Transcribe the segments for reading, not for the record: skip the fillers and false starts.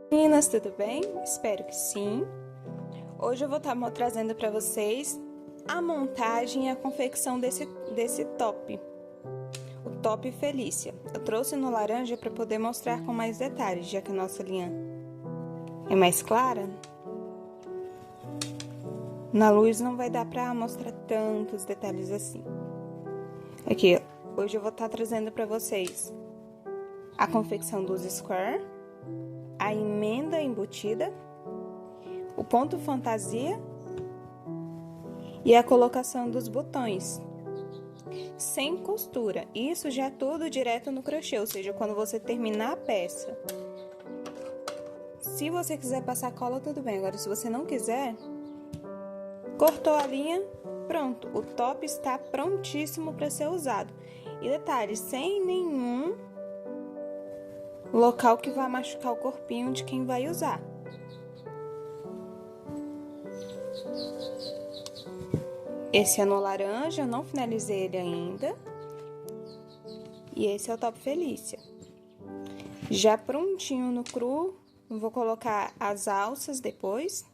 Meninas, tudo bem? Espero que sim. Hoje eu vou estar trazendo para vocês a montagem e a confecção desse top, o top Felícia. Eu trouxe no laranja para poder mostrar com mais detalhes, já que a nossa linha é mais clara. Na luz não vai dar para mostrar tantos detalhes assim. Aqui, hoje eu vou estar trazendo para vocês a confecção dos square, a emenda embutida, o ponto fantasia e a colocação dos botões sem costura. Isso já é tudo direto no crochê, ou seja, quando você terminar a peça. Se você quiser passar cola, tudo bem. Agora, se você não quiser, cortou a linha, pronto. O top está prontíssimo para ser usado. E detalhe, sem nenhum local que vá machucar o corpinho de quem vai usar. Esse é no laranja, eu não finalizei ele ainda. E esse é o top Felícia. Já prontinho no cru, vou colocar as alças depois.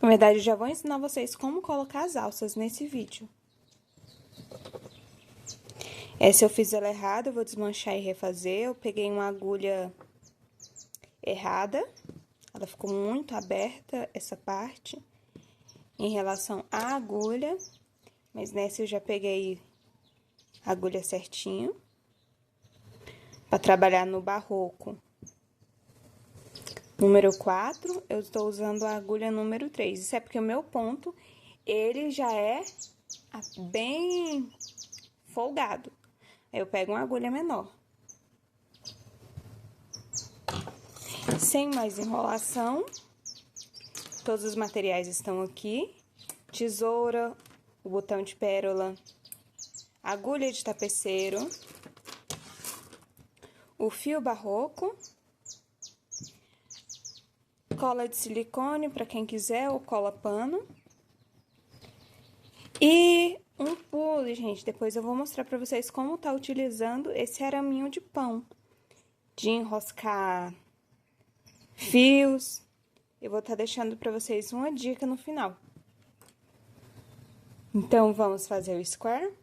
Na verdade, eu já vou ensinar vocês como colocar as alças nesse vídeo. Essa eu fiz ela errada, eu vou desmanchar e refazer. Eu peguei uma agulha errada, ela ficou muito aberta, essa parte, em relação à agulha. Mas nessa eu já peguei a agulha certinho, para trabalhar no barroco. Número 4, eu estou usando a agulha número 3. Isso é porque o meu ponto, ele já é bem folgado. Aí eu pego uma agulha menor. Sem mais enrolação, todos os materiais estão aqui. Tesoura, o botão de pérola, agulha de tapeceiro, o fio barroco, cola de silicone para quem quiser ou cola pano. E um pulo, gente, depois eu vou mostrar para vocês como tá utilizando esse araminho de pão, de enroscar fios. Eu vou estar deixando para vocês uma dica no final. Então, vamos fazer o square.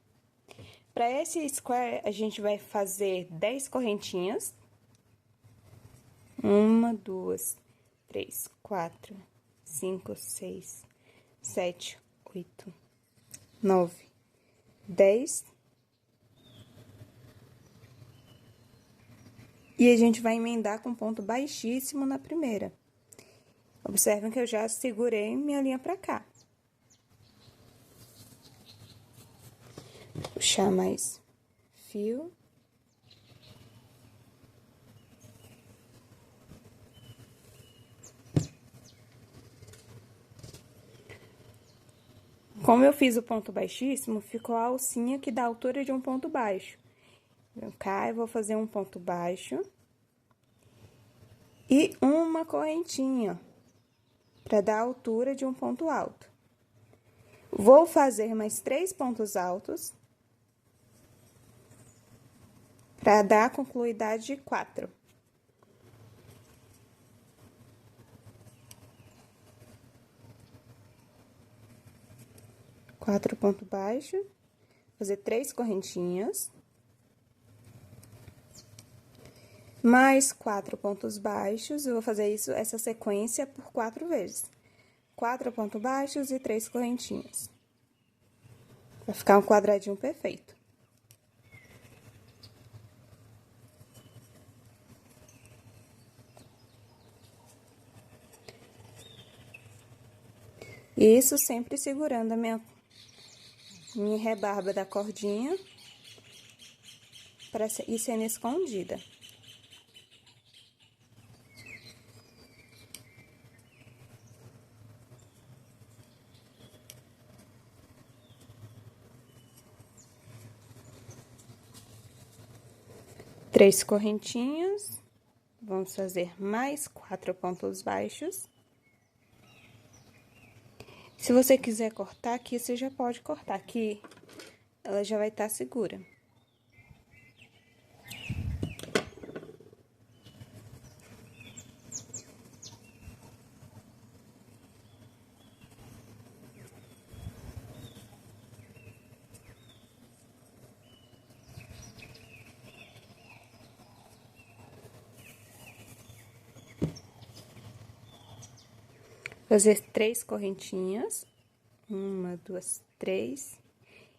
Para esse square, a gente vai fazer 10 correntinhas. 1, 2, 3, 4, 5, 6, 7, 8, 9, 10. E a gente vai emendar com ponto baixíssimo na primeira. Observem que eu já segurei minha linha pra cá. Puxar mais fio. Como eu fiz o ponto baixíssimo, ficou a alcinha que dá a altura de um ponto baixo. Eu cá, eu vou fazer um ponto baixo e uma correntinha para dar a altura de um ponto alto. Vou fazer mais 3 pontos altos para dar a concluidade de 4. Quatro pontos baixos, fazer 3 correntinhas, mais 4 pontos baixos. Eu vou fazer essa sequência por 4 vezes. 4 pontos baixos e 3 correntinhas. Vai ficar um quadradinho perfeito. Isso sempre segurando a minha rebarba da cordinha para ir sendo escondida. Três correntinhas, vamos fazer mais 4 pontos baixos. Se você quiser cortar aqui, você já pode cortar aqui, ela já vai estar segura. Fazer 3 correntinhas. 1, 2, 3.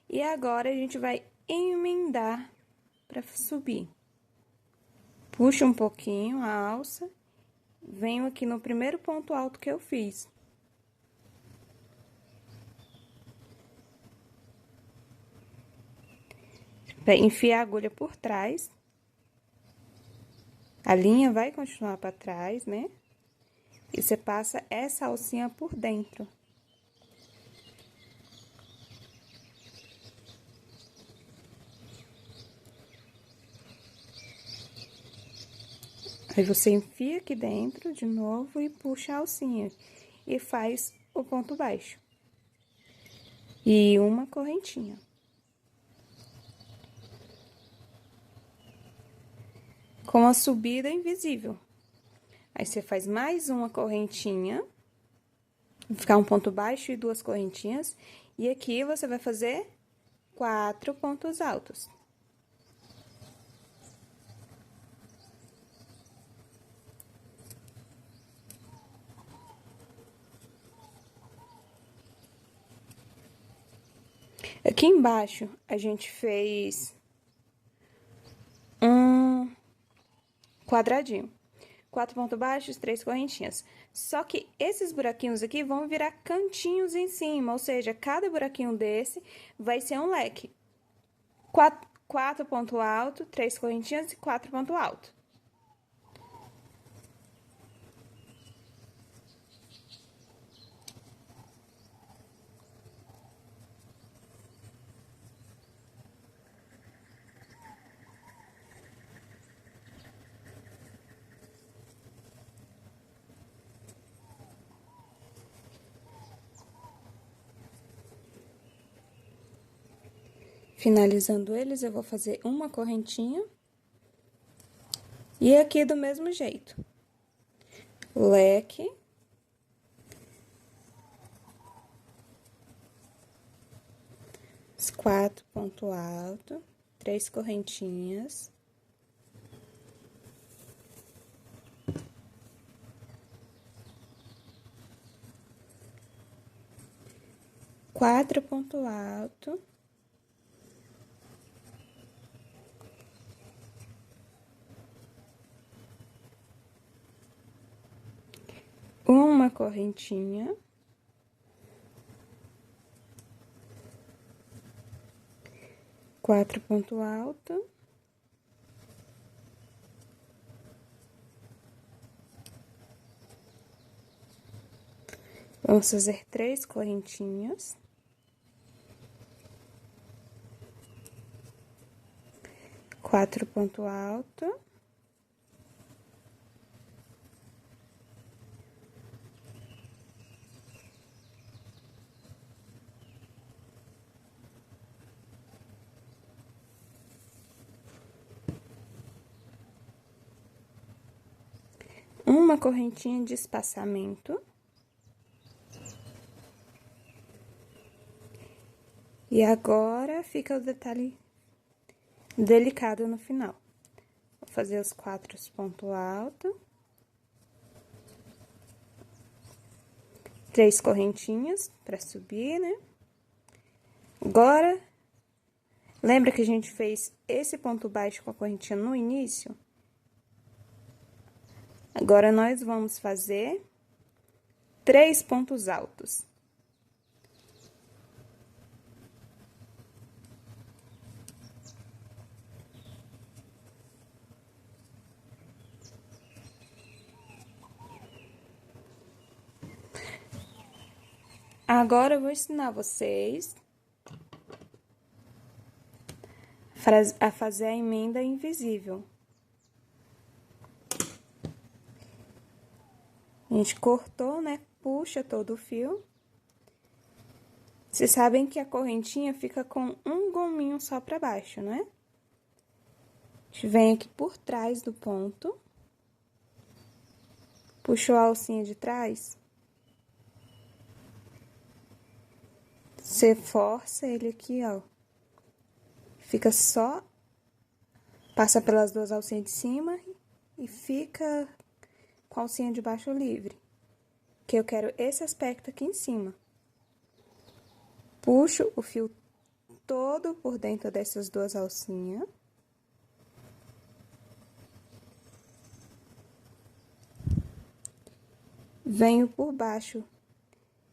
E agora, a gente vai emendar para subir. Puxa um pouquinho a alça. Venho aqui no primeiro ponto alto que eu fiz. Enfia a agulha por trás. A linha vai continuar para trás, né? E você passa essa alcinha por dentro. Aí, você enfia aqui dentro de novo e puxa a alcinha. E faz o ponto baixo. E uma correntinha. Com a subida invisível. Aí, você faz mais uma correntinha. Vai ficar um ponto baixo e 2 correntinhas. E aqui, você vai fazer 4 pontos altos. Aqui embaixo, a gente fez um quadradinho. 4 pontos baixos, 3 correntinhas. Só que esses buraquinhos aqui vão virar cantinhos em cima, ou seja, cada buraquinho desse vai ser um leque. 4 pontos altos, 3 correntinhas e 4 pontos altos. Finalizando eles, eu vou fazer uma correntinha. E aqui do mesmo jeito. Leque. Os 4 pontos altos, 3 correntinhas. Quatro pontos altos. Uma correntinha. Quatro pontos altos. Vamos fazer 3 correntinhas. Quatro pontos altos. Uma correntinha de espaçamento. E agora, fica o detalhe delicado no final. Vou fazer os 4 pontos altos. 3 correntinhas pra subir, né? Agora, lembra que a gente fez esse ponto baixo com a correntinha no início? Agora, nós vamos fazer 3 pontos altos. Agora, eu vou ensinar vocês a fazer a emenda invisível. A gente cortou, né? Puxa todo o fio. Vocês sabem que a correntinha fica com um gominho só pra baixo, né? A gente vem aqui por trás do ponto. Puxou a alcinha de trás. Você força ele aqui, ó. Fica só... Passa pelas 2 alcinhas de cima e fica com a alcinha de baixo livre. que eu quero esse aspecto aqui em cima. Puxo o fio todo por dentro dessas duas alcinhas. Venho por baixo,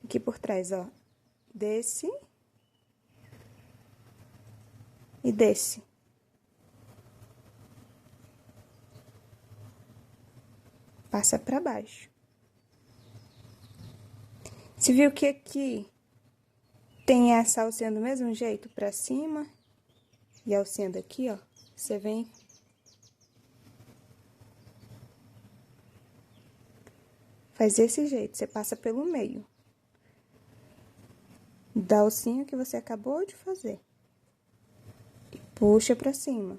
aqui por trás, ó, desse e desse. Passa pra baixo. Você viu que aqui tem essa alcinha do mesmo jeito pra cima e a alcinha daqui, ó, você vem... Faz desse jeito, você passa pelo meio da alcinha que você acabou de fazer. E puxa pra cima.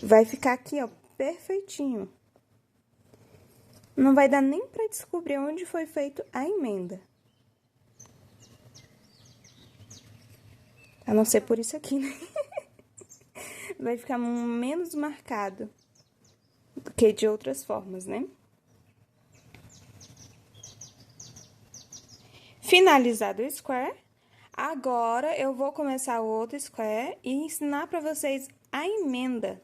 Vai ficar aqui, ó, perfeitinho. Não vai dar nem pra descobrir onde foi feito a emenda. A não ser por isso aqui, né? Vai ficar menos marcado do que de outras formas, né? Finalizado o square, agora eu vou começar o outro square e ensinar pra vocês a emenda.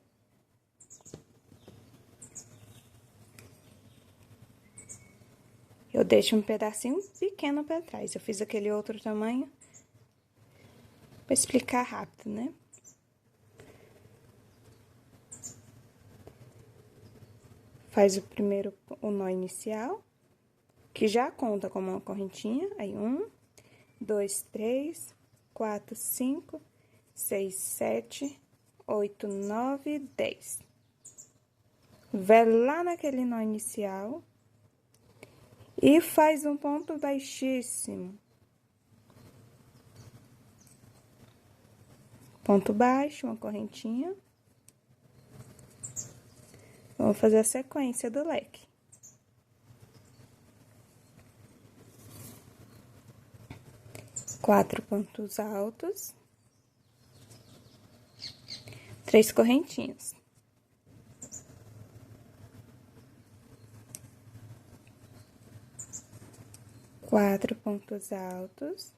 Eu deixo um pedacinho pequeno pra trás. Eu fiz aquele outro tamanho pra explicar rápido, né? Faz o primeiro, o nó inicial, que já conta como uma correntinha. Aí, 1, 2, 3, 4, 5, 6, 7, 8, 9, 10. Vai lá naquele nó inicial e faz um ponto baixíssimo. Ponto baixo, uma correntinha. Vamos fazer a sequência do leque. Quatro pontos altos, 3 correntinhas. Quatro pontos altos,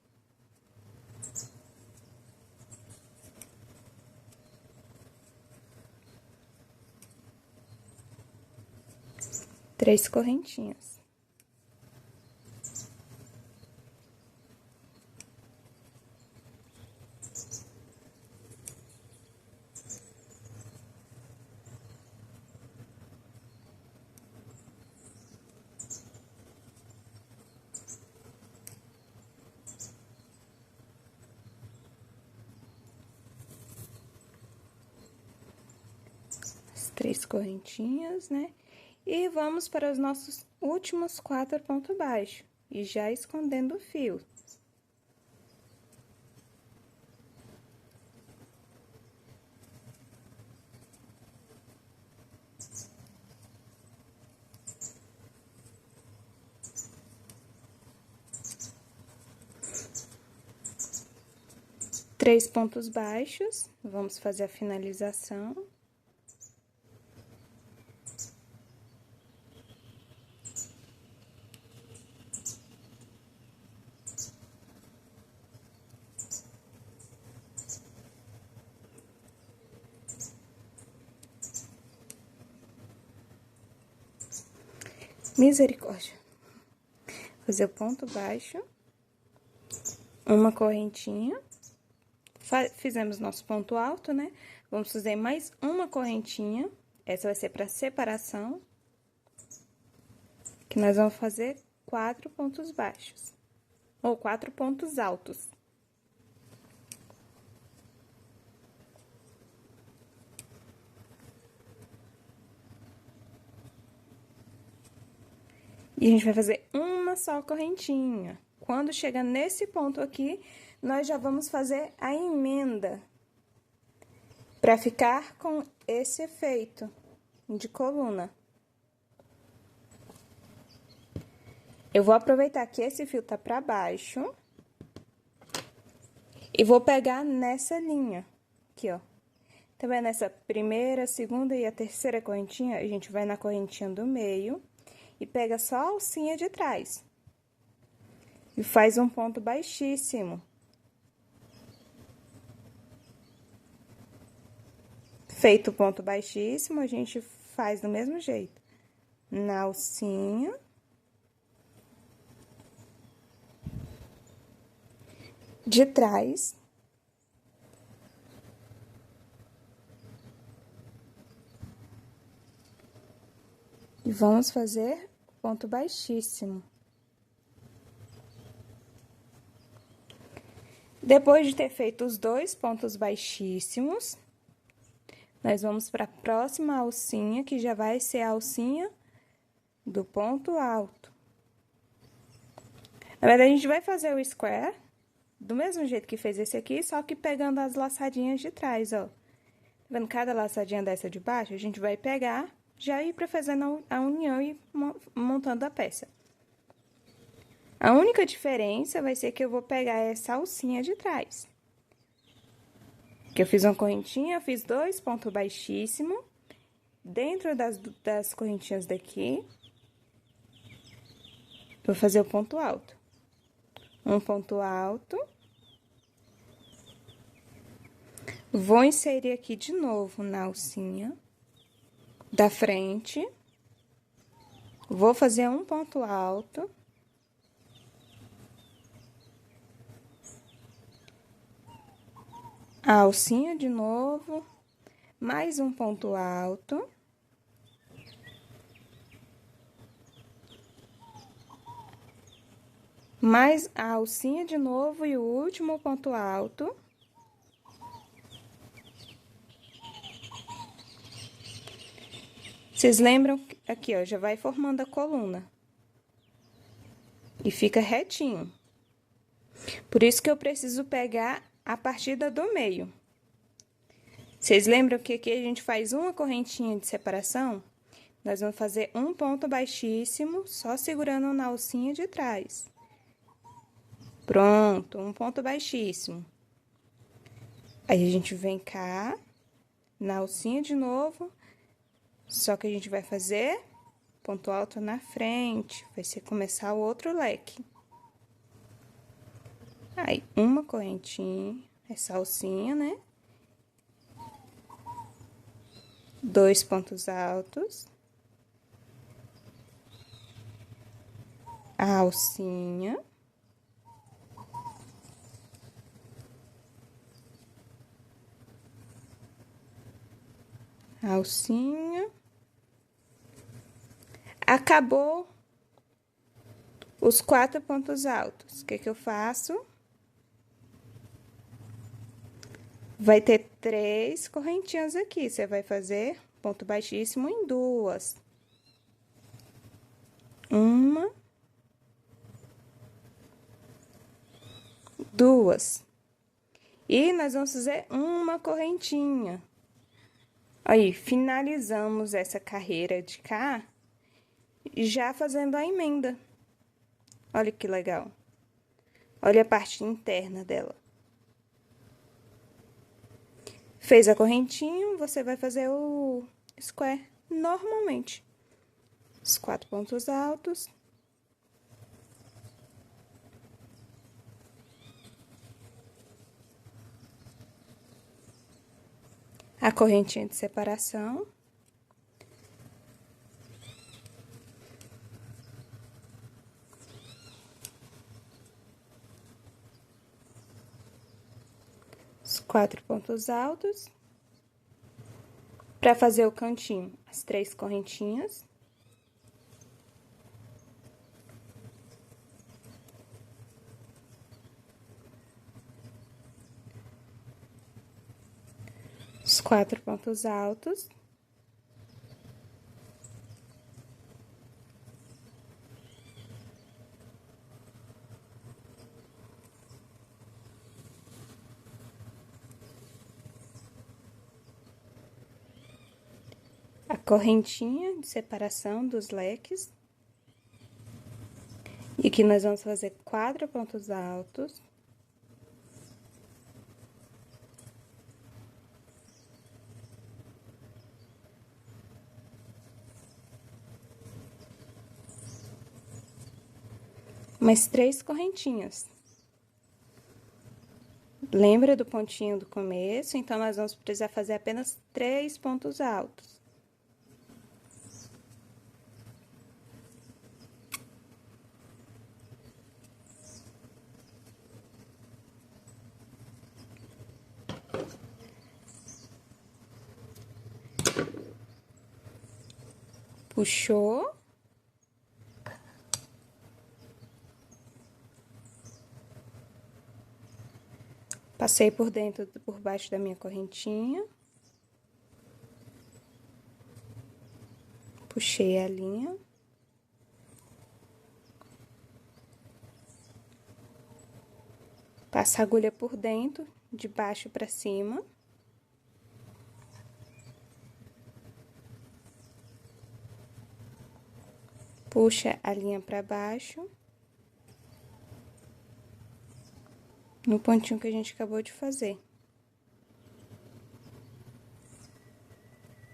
3 correntinhas. As 3 correntinhas, né? E vamos para os nossos últimos 4 pontos baixos, e já escondendo o fio. Três pontos baixos, vamos fazer a finalização. Misericórdia. Fazer o ponto baixo, uma correntinha. Fizemos nosso ponto alto, né? Vamos fazer mais uma correntinha. Essa vai ser para separação. Que nós vamos fazer 4 pontos baixos. Ou 4 pontos altos. E a gente vai fazer uma só correntinha. Quando chegar nesse ponto aqui, nós já vamos fazer a emenda. Pra ficar com esse efeito de coluna. Eu vou aproveitar que esse fio tá pra baixo. E vou pegar nessa linha, aqui, ó. Tá vendo essa primeira, segunda e a terceira correntinha? A gente vai na correntinha do meio e pega só a alcinha de trás. E faz um ponto baixíssimo. Feito o ponto baixíssimo, a gente faz do mesmo jeito. Na alcinha. De trás. E vamos fazer ponto baixíssimo. Depois de ter feito os 2 pontos baixíssimos, nós vamos para a próxima alcinha, que já vai ser a alcinha do ponto alto. Na verdade, a gente vai fazer o square do mesmo jeito que fez esse aqui, só que pegando as laçadinhas de trás, ó. Tá vendo cada laçadinha dessa de baixo? A gente vai pegar, já ir pra fazendo a união e montando a peça. A única diferença vai ser que eu vou pegar essa alcinha de trás. Que eu fiz uma correntinha, eu fiz 2 pontos baixíssimos. Dentro das correntinhas daqui, vou fazer o ponto alto. Um ponto alto. Vou inserir aqui de novo na alcinha da frente. Vou fazer um ponto alto. A alcinha de novo, mais um ponto alto. Mais a alcinha de novo e o último ponto alto. Vocês lembram? Aqui, ó, já vai formando a coluna. E fica retinho. Por isso que eu preciso pegar a partida do meio. Vocês lembram que aqui a gente faz uma correntinha de separação? Nós vamos fazer um ponto baixíssimo, só segurando na alcinha de trás. Pronto, um ponto baixíssimo. Aí, a gente vem cá, na alcinha de novo, só que a gente vai fazer ponto alto na frente, vai ser começar o outro leque. Aí, uma correntinha, essa alcinha, né? 2 pontos altos. A alcinha. A alcinha. Acabou os 4 pontos altos. O que que eu faço? Vai ter 3 correntinhas aqui. Você vai fazer ponto baixíssimo em 2. Uma. 2. E nós vamos fazer uma correntinha. Aí, finalizamos essa carreira de cá, já fazendo a emenda. Olha que legal. Olha a parte interna dela. Fez a correntinha, você vai fazer o square normalmente. Os 4 pontos altos. A correntinha de separação. Os 4 pontos altos. Para fazer o cantinho, as 3 correntinhas. Os 4 pontos altos. A correntinha de separação dos leques. E aqui nós vamos fazer 4 pontos altos. mais 3 correntinhas. Lembra do pontinho do começo? Então, nós vamos precisar fazer apenas 3 pontos altos. Puxou. Passei por dentro, por baixo da minha correntinha. Puxei a linha. Passa a agulha por dentro, de baixo pra cima. Puxa a linha pra baixo. No pontinho que a gente acabou de fazer.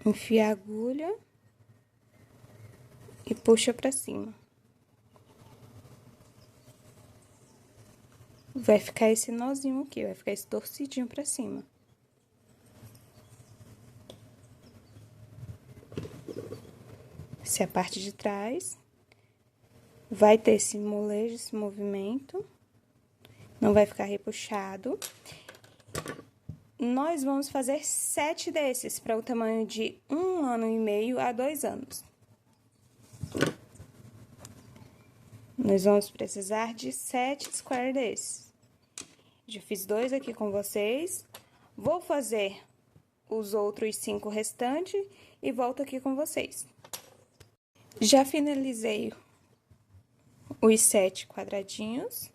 Enfia a agulha e puxa pra cima. Vai ficar esse nozinho aqui, vai ficar esse torcidinho pra cima. Essa é a parte de trás. Vai ter esse molejo, esse movimento. Não vai ficar repuxado. Nós vamos fazer 7 desses para o tamanho de 1 ano e meio a 2 anos. Nós vamos precisar de 7 square desses. Já fiz 2 aqui com vocês. Vou fazer os outros 5 restantes e volto aqui com vocês. Já finalizei os 7 quadradinhos.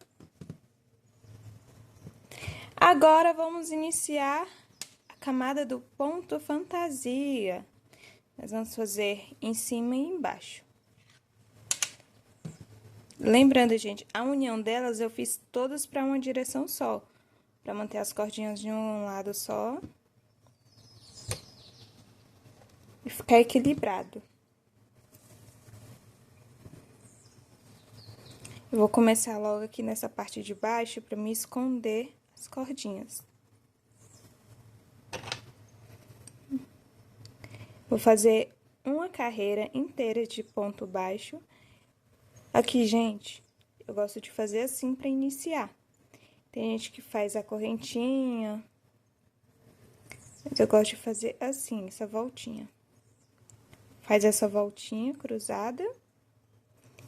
Agora, vamos iniciar a camada do ponto fantasia. Nós vamos fazer em cima e embaixo. Lembrando, gente, a união delas eu fiz todas para uma direção só. Para manter as cordinhas de um lado só. E ficar equilibrado. Eu vou começar logo aqui nessa parte de baixo para me esconder as cordinhas. Vou fazer uma carreira inteira de ponto baixo. Aqui, gente, eu gosto de fazer assim para iniciar. Tem gente que faz a correntinha, mas eu gosto de fazer assim, essa voltinha. Faz essa voltinha cruzada.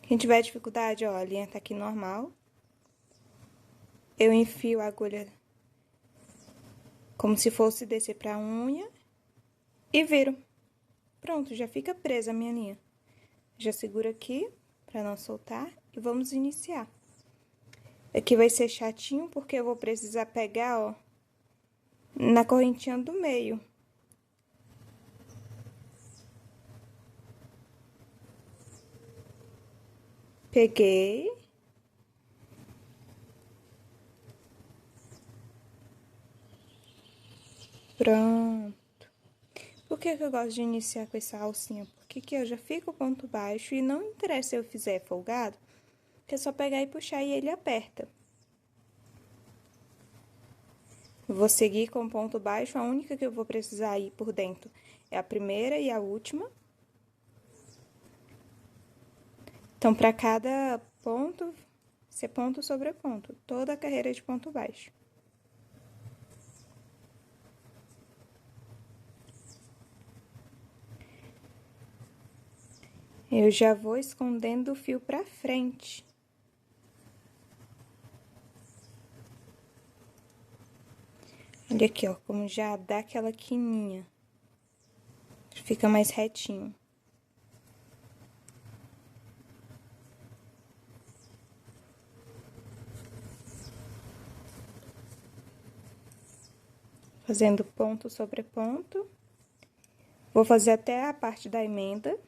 Quem tiver dificuldade, ó, a linha tá aqui normal. Eu enfio a agulha como se fosse descer pra unha e viro. Pronto, já fica presa a minha linha. Já seguro aqui pra não soltar e vamos iniciar. Aqui vai ser chatinho porque eu vou precisar pegar, ó, na correntinha do meio. Peguei. Pronto. Por que eu gosto de iniciar com essa alcinha? Porque aqui eu já fico o ponto baixo e não interessa se eu fizer folgado, que é só pegar e puxar e ele aperta. Vou seguir com o ponto baixo, a única que eu vou precisar ir por dentro é a primeira e a última. Então, para cada ponto, ser ponto sobre ponto, toda a carreira de ponto baixo. Eu já vou escondendo o fio pra frente. Olha aqui, ó, como já dá aquela quininha. Fica mais retinho. Fazendo ponto sobre ponto. Vou fazer até a parte da emenda.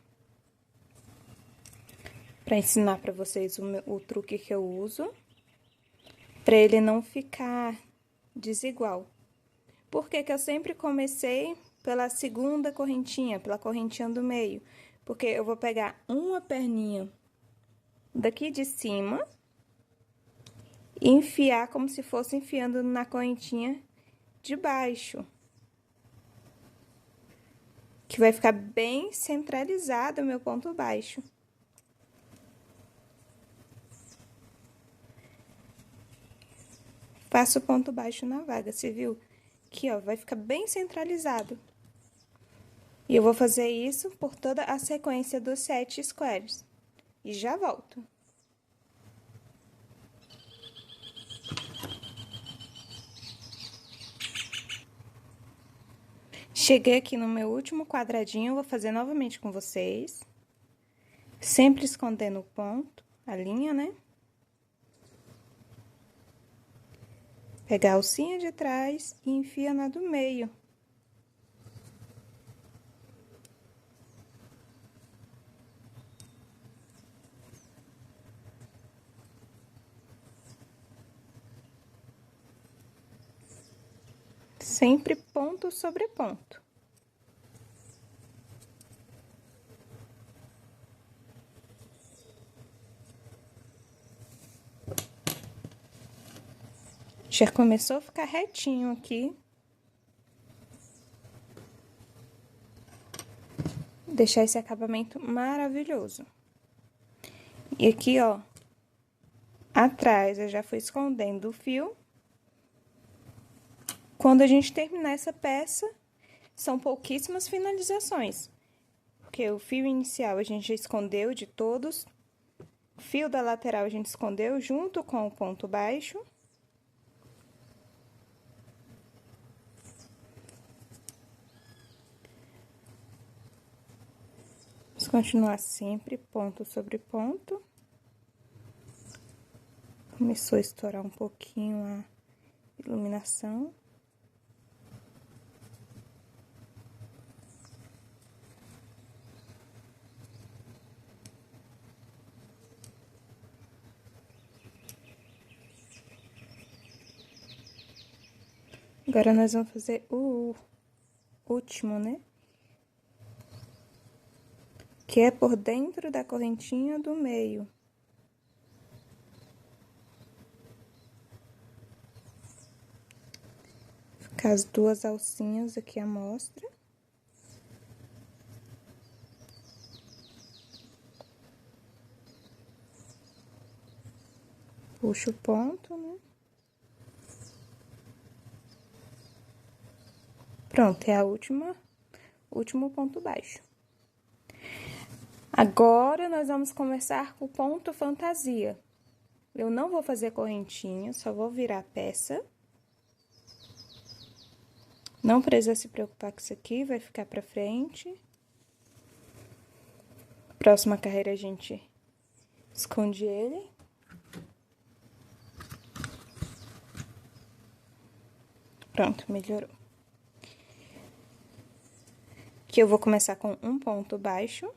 Pra ensinar pra vocês o truque que eu uso. Pra ele não ficar desigual. Por que que eu sempre comecei pela segunda correntinha, pela correntinha do meio? Porque eu vou pegar uma perninha daqui de cima e enfiar como se fosse enfiando na correntinha de baixo. Que vai ficar bem centralizado o meu ponto baixo. Faço o ponto baixo na vaga, você viu? Aqui, ó, vai ficar bem centralizado. E eu vou fazer isso por toda a sequência dos 7 squares. E já volto. Cheguei aqui no meu último quadradinho, vou fazer novamente com vocês. Sempre escondendo o ponto, a linha, né? Pegar a alcinha de trás e enfia na do meio. Sempre ponto sobre ponto. Já começou a ficar retinho aqui. Deixar esse acabamento maravilhoso. E aqui, ó, atrás eu já fui escondendo o fio. Quando a gente terminar essa peça, são pouquíssimas finalizações. Porque o fio inicial a gente já escondeu de todos. O fio da lateral a gente escondeu junto com o ponto baixo. Vamos continuar sempre ponto sobre ponto. Começou a estourar um pouquinho a iluminação. Agora, nós vamos fazer o último, né? Que é por dentro da correntinha do meio. Ficar as duas alcinhas aqui à mostra. Puxa o ponto, né? Pronto, é a último ponto baixo. Agora, nós vamos começar com o ponto fantasia. Eu não vou fazer correntinha, só vou virar a peça. Não precisa se preocupar com isso aqui, vai ficar pra frente. Próxima carreira, a gente esconde ele. Pronto, melhorou. Aqui eu vou começar com um ponto baixo.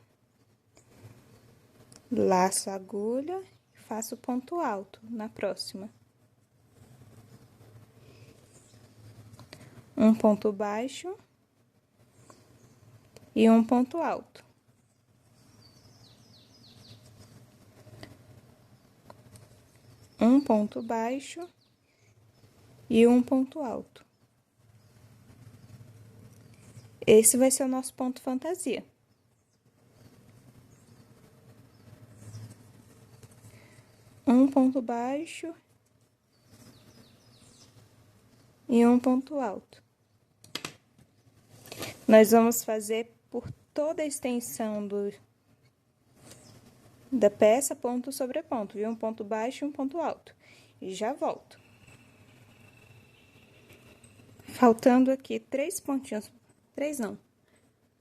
Laço a agulha e faço ponto alto na próxima. Um ponto baixo e um ponto alto. Um ponto baixo e um ponto alto. Esse vai ser o nosso ponto fantasia. Um ponto baixo e um ponto alto. Nós vamos fazer por toda a extensão da peça, ponto sobre ponto, viu? Um ponto baixo e um ponto alto. E já volto. Faltando aqui 3 pontinhos, 3 não,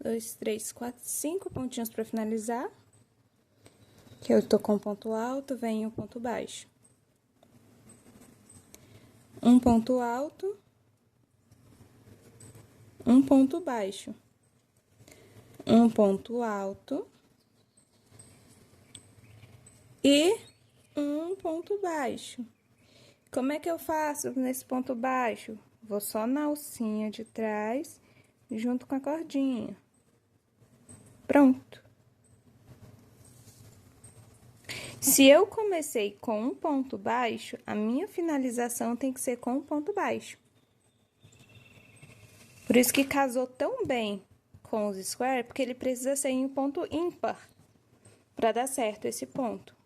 2, 3, 4, 5 pontinhos para finalizar. Que eu tô com um ponto alto, vem um ponto baixo. Um ponto alto. Um ponto baixo. Um ponto alto. E um ponto baixo. Como é que eu faço nesse ponto baixo? Vou só na alcinha de trás, junto com a cordinha. Pronto. Se eu comecei com um ponto baixo, a minha finalização tem que ser com um ponto baixo. Por isso que casou tão bem com os square, porque ele precisa ser em um ponto ímpar para dar certo esse ponto.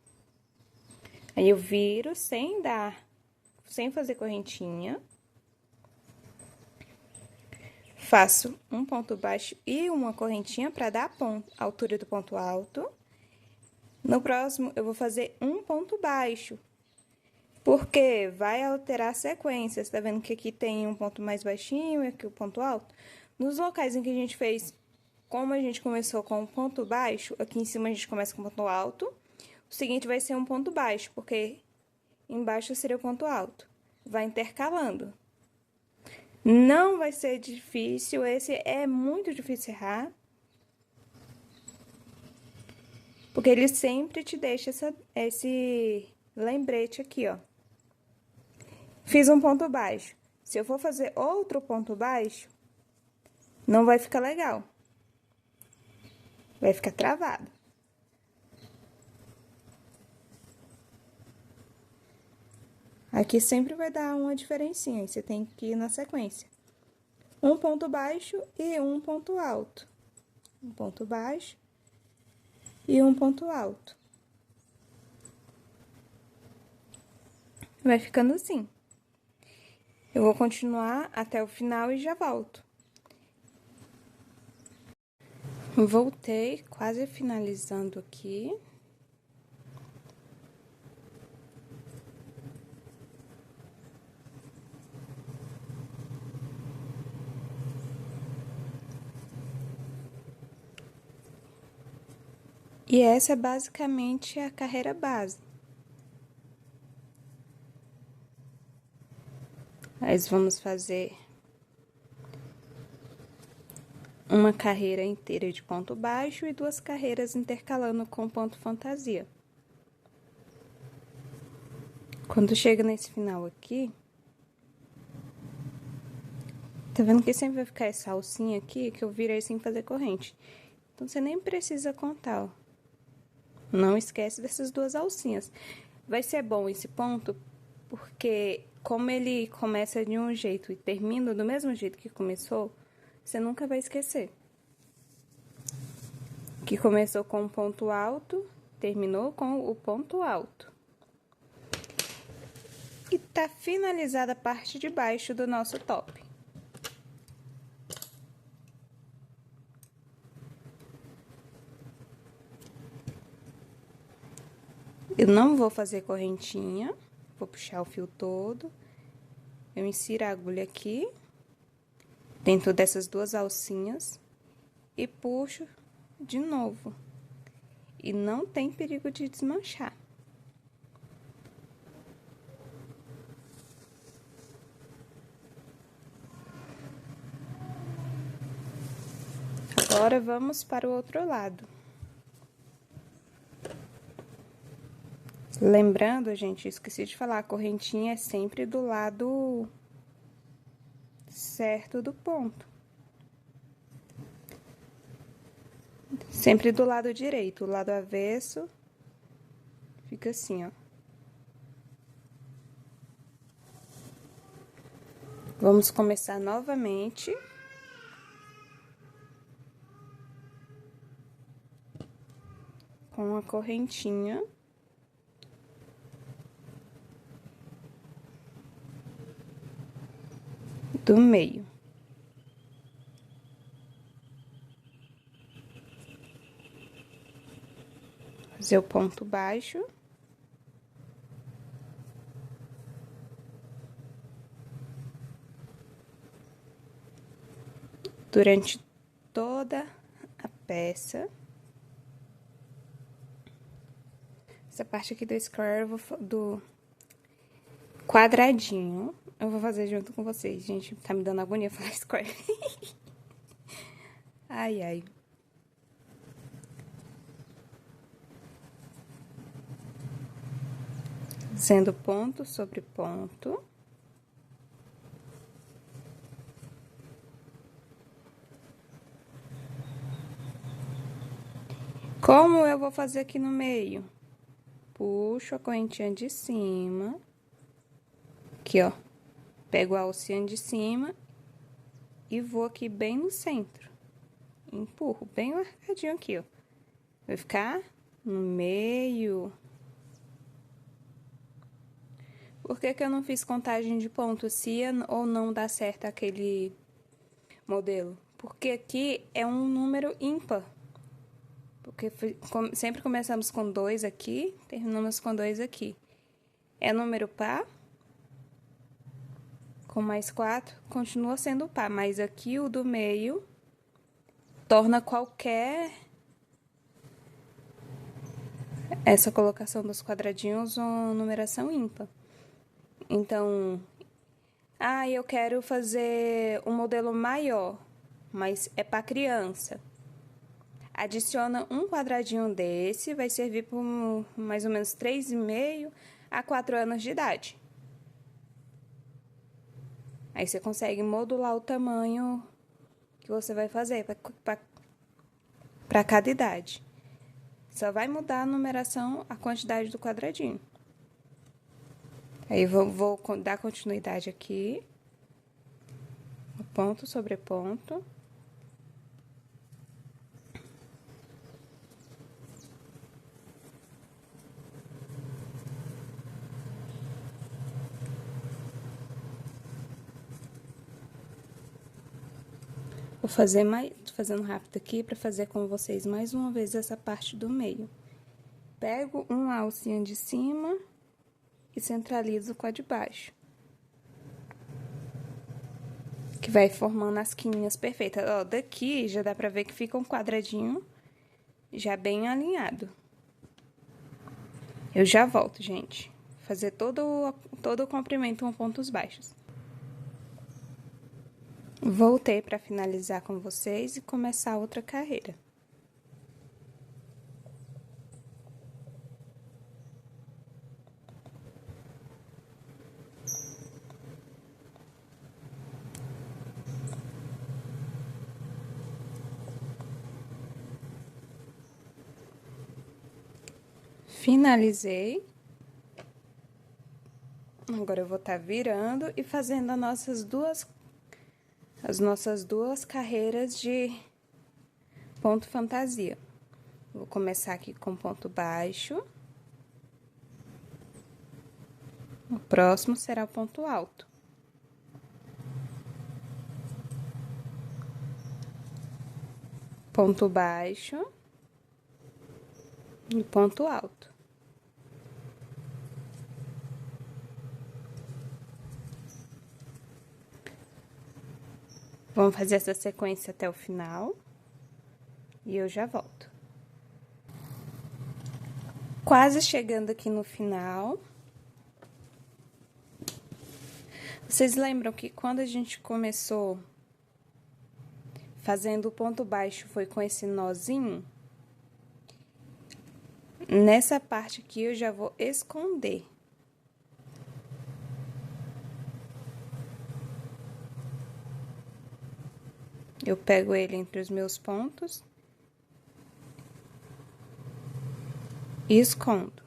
Aí eu viro sem fazer correntinha. Faço um ponto baixo e uma correntinha para dar a altura do ponto alto. No próximo, eu vou fazer um ponto baixo, porque vai alterar a sequência. Você tá vendo que aqui tem um ponto mais baixinho e aqui o ponto alto? Nos locais em que a gente fez, como a gente começou com um ponto baixo, aqui em cima a gente começa com um ponto alto. O seguinte vai ser um ponto baixo, porque embaixo seria o ponto alto. Vai intercalando. Não vai ser difícil, esse é muito difícil errar. Porque ele sempre te deixa esse lembrete aqui, ó. Fiz um ponto baixo. Se eu for fazer outro ponto baixo, não vai ficar legal. Vai ficar travado. Aqui sempre vai dar uma diferencinha, você tem que ir na sequência. Um ponto baixo e um ponto alto. Um ponto baixo e um ponto alto. Vai ficando assim. Eu vou continuar até o final e já volto. Voltei, quase finalizando aqui. E essa é basicamente a carreira base. Nós vamos fazer uma carreira inteira de ponto baixo e 2 carreiras intercalando com ponto fantasia. Quando chega nesse final aqui, tá vendo que sempre vai ficar essa alcinha aqui que eu virei sem fazer corrente. Então, você nem precisa contar, ó. Não esquece dessas 2 alcinhas. Vai ser bom esse ponto, porque como ele começa de um jeito e termina do mesmo jeito que começou, você nunca vai esquecer. Que começou com um ponto alto, terminou com o ponto alto. E tá finalizada a parte de baixo do nosso top. Eu não vou fazer correntinha, vou puxar o fio todo. Eu insiro a agulha aqui, dentro dessas 2 alcinhas, e puxo de novo. E não tem perigo de desmanchar. Agora, vamos para o outro lado. Lembrando, gente, esqueci de falar, a correntinha é sempre do lado certo do ponto. Sempre do lado direito, o lado avesso fica assim, ó. Vamos começar novamente. Com a correntinha. Do meio. Fazer o ponto baixo. Durante toda a peça. Essa parte aqui do square, do quadradinho, eu vou fazer junto com vocês, gente. Tá me dando agonia falar square. Ai, ai. Fazendo ponto sobre ponto. Como eu vou fazer aqui no meio? puxo a correntinha de cima. Aqui, ó. Pego a alcinha de cima e vou aqui bem no centro. Empurro bem marcadinho aqui, ó. Vai ficar no meio. Por que que eu não fiz contagem de pontos se ou não dá certo aquele modelo? Porque aqui é um número ímpar. Porque sempre começamos com 2 aqui, terminamos com 2 aqui. É número par, com mais 4, continua sendo par, mas aqui o do meio torna qualquer... essa colocação dos quadradinhos uma numeração ímpar. Então, eu quero fazer um modelo maior, mas é para criança. Adiciona um quadradinho desse, vai servir por mais ou menos 3,5 a 4 anos de idade. Aí você consegue modular o tamanho que você vai fazer para cada idade. Só vai mudar a numeração, a quantidade do quadradinho. Aí vou dar continuidade aqui. Ponto sobre ponto. Vou fazer tô fazendo rápido aqui para fazer com vocês mais uma vez essa parte do meio. Pego uma alcinha de cima e centralizo com a de baixo. Que vai formando as quininhas perfeitas. Ó, daqui já dá pra ver que fica um quadradinho já bem alinhado. Eu já volto, gente. Fazer todo o comprimento com pontos baixos. Voltei para finalizar com vocês e começar outra carreira. Finalizei. Agora eu vou estar virando e fazendo as nossas duas carreiras de ponto fantasia. Vou começar aqui com ponto baixo. O próximo será o ponto alto. Ponto baixo e ponto alto. Vamos fazer essa sequência até o final e eu já volto. Quase chegando aqui no final. Vocês lembram que quando a gente começou fazendo o ponto baixo foi com esse nozinho? Nessa parte aqui eu já vou esconder. Eu pego ele entre os meus pontos e escondo.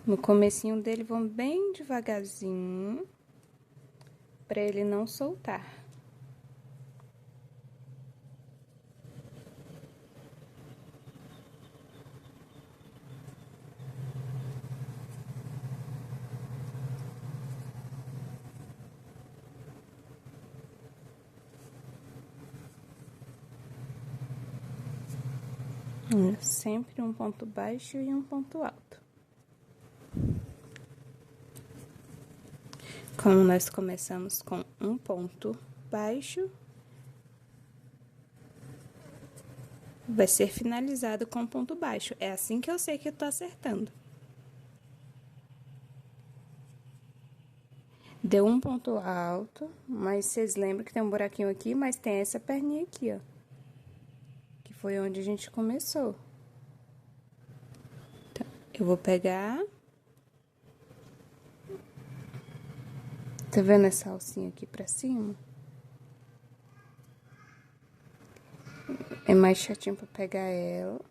No comecinho dele, vamos bem devagarzinho, para ele não soltar. Sempre um ponto baixo e um ponto alto. Como nós começamos com um ponto baixo, vai ser finalizado com um ponto baixo. É assim que eu sei que eu tô acertando. Deu um ponto alto, mas vocês lembram que tem um buraquinho aqui, mas tem essa perninha aqui, ó. Que foi onde a gente começou. Então, eu vou pegar... Tá vendo essa alcinha aqui pra cima? É mais chatinho pra pegar ela.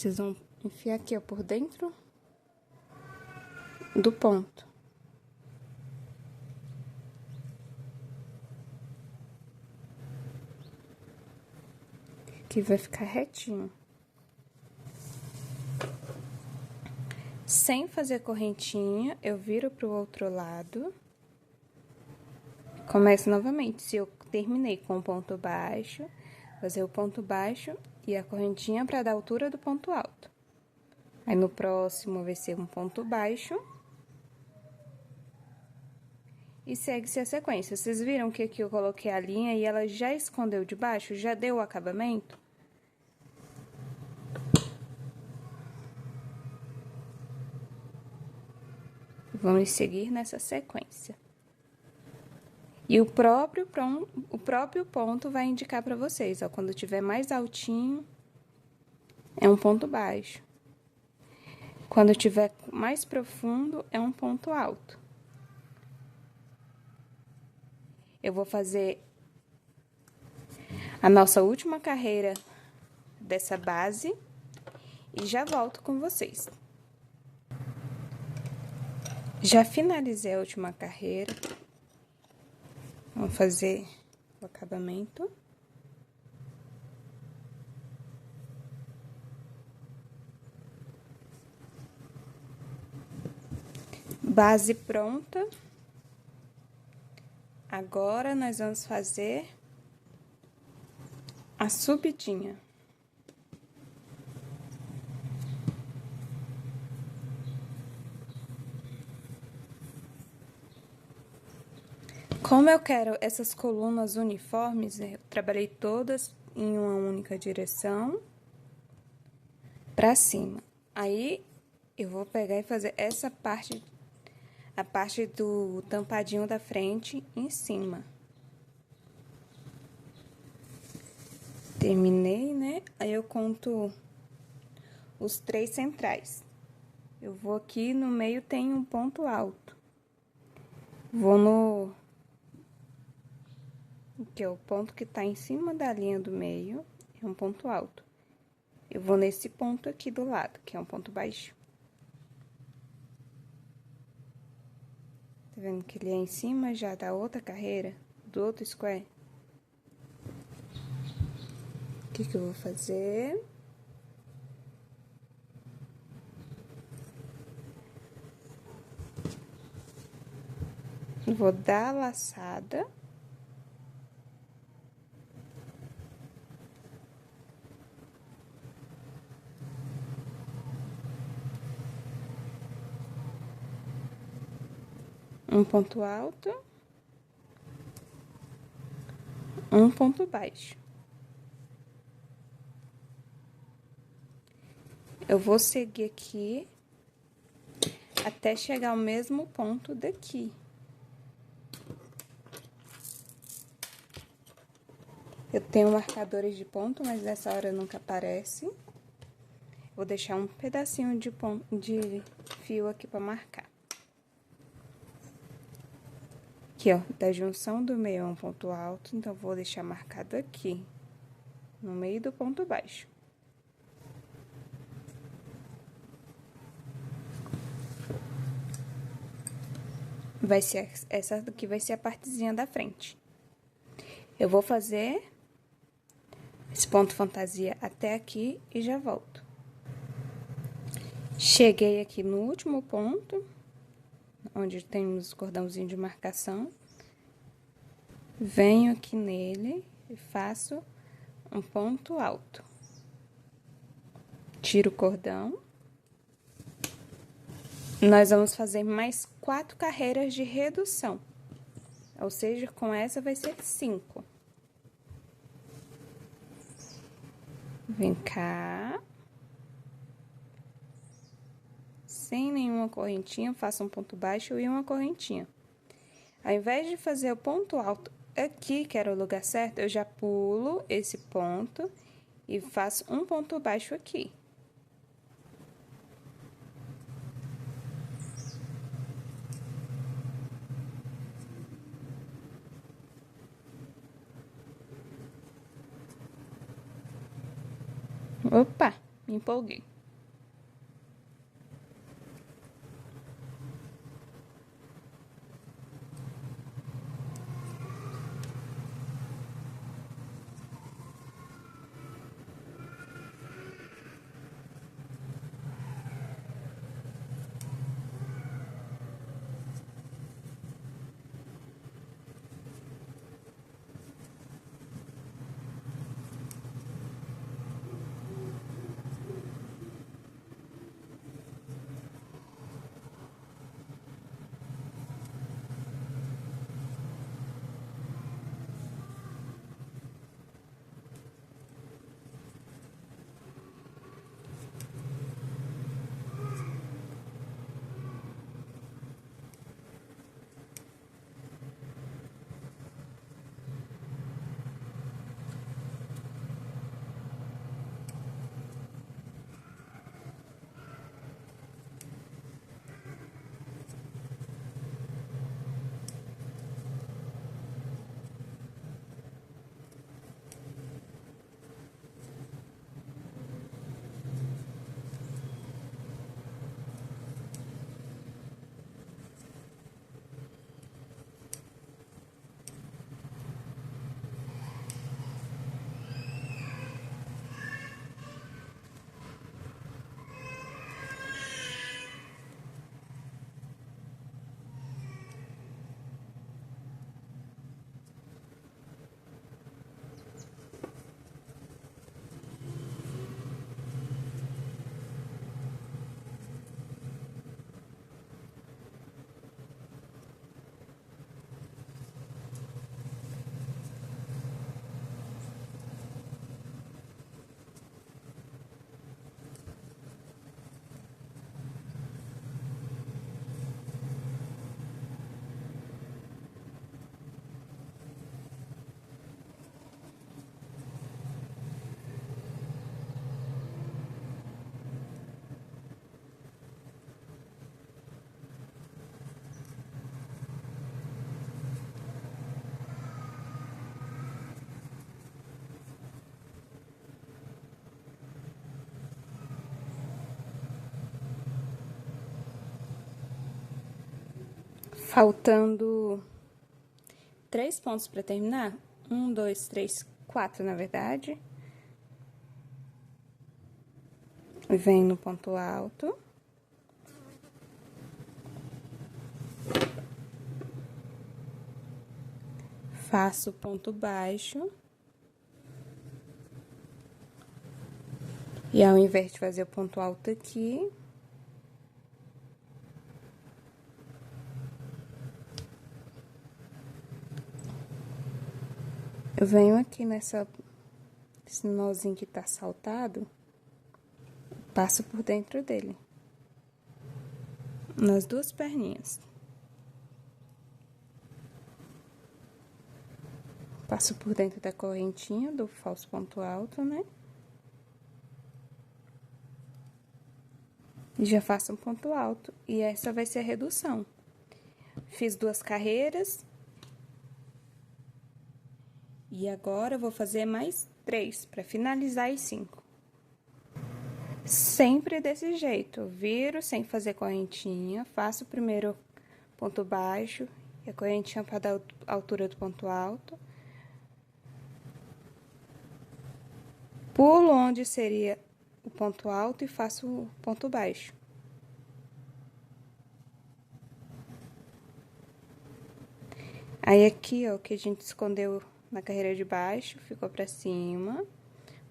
Vocês vão enfiar aqui, ó, por dentro do ponto. Que vai ficar retinho. Sem fazer correntinha, eu viro pro outro lado. Começo novamente. Se eu terminei com o ponto baixo, fazer o ponto baixo e a correntinha para dar a altura do ponto alto. Aí, no próximo vai ser um ponto baixo. E segue-se a sequência. Vocês viram que aqui eu coloquei a linha e ela já escondeu de baixo? Já deu o acabamento? Vamos seguir nessa sequência. E o próprio ponto vai indicar para vocês, ó, quando tiver mais altinho, é um ponto baixo. Quando tiver mais profundo, é um ponto alto. Eu vou fazer a nossa última carreira dessa base e já volto com vocês. Já finalizei a última carreira. Vamos fazer o acabamento. Base pronta. Agora, nós vamos fazer a subidinha. Como eu quero essas colunas uniformes, eu trabalhei todas em uma única direção pra cima. Aí, eu vou pegar e fazer essa parte, a parte do tampadinho da frente em cima. Terminei, né? Aí, eu conto os 3 centrais. Eu vou aqui no meio, tem um ponto alto. Vou no... que é o ponto que tá em cima da linha do meio, é um ponto alto. Eu vou nesse ponto aqui do lado, que é um ponto baixo. Tá vendo que ele é em cima já da outra carreira, do outro square? O que que eu vou fazer? Vou dar a laçada. Um ponto alto, um ponto baixo. Eu vou seguir aqui até chegar ao mesmo ponto daqui. Eu tenho marcadores de ponto, mas nessa hora nunca aparece. Vou deixar um pedacinho de fio aqui para marcar. Aqui, ó, da junção do meio é um ponto alto, então, vou deixar marcado aqui, no meio do ponto baixo. Vai ser, essa daqui vai ser a partezinha da frente. Eu vou fazer esse ponto fantasia até aqui e já volto. Cheguei aqui no último ponto, onde tem os cordãozinhos de marcação. Venho aqui nele e faço um ponto alto. Tiro o cordão. Nós vamos fazer mais 4 carreiras de redução. Ou seja, com essa vai ser 5. Vem cá. Sem nenhuma correntinha, faço um ponto baixo e uma correntinha. Ao invés de fazer o ponto alto aqui, que era o lugar certo, eu já pulo esse ponto e faço um ponto baixo aqui. Opa, me empolguei. Faltando 3 pontos para terminar. 1, 2, 3, 4, na verdade. Venho no ponto alto. Faço ponto baixo. E ao invés de fazer o ponto alto aqui, eu venho aqui nesse nozinho que tá saltado, passo por dentro dele, nas duas perninhas. Passo por dentro da correntinha do falso ponto alto, né? E já faço um ponto alto. E essa vai ser a redução. Fiz 2 carreiras. E agora eu vou fazer mais 3 para finalizar as 5. Sempre desse jeito. Viro sem fazer correntinha. Faço o primeiro ponto baixo e a correntinha para dar a altura do ponto alto. Pulo onde seria o ponto alto e faço o ponto baixo. Aí, aqui, ó, que a gente escondeu na carreira de baixo, ficou pra cima.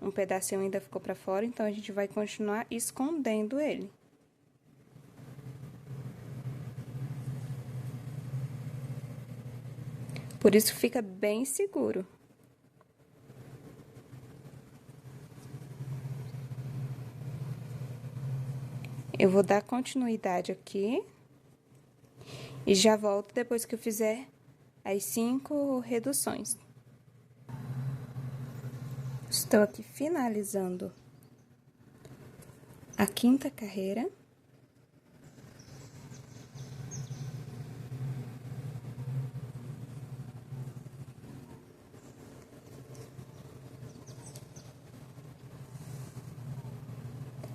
Um pedacinho ainda ficou pra fora, então a gente vai continuar escondendo ele. Por isso, fica bem seguro. Eu vou dar continuidade aqui. E já volto depois que eu fizer as 5 reduções. Estou aqui finalizando a 5ª carreira.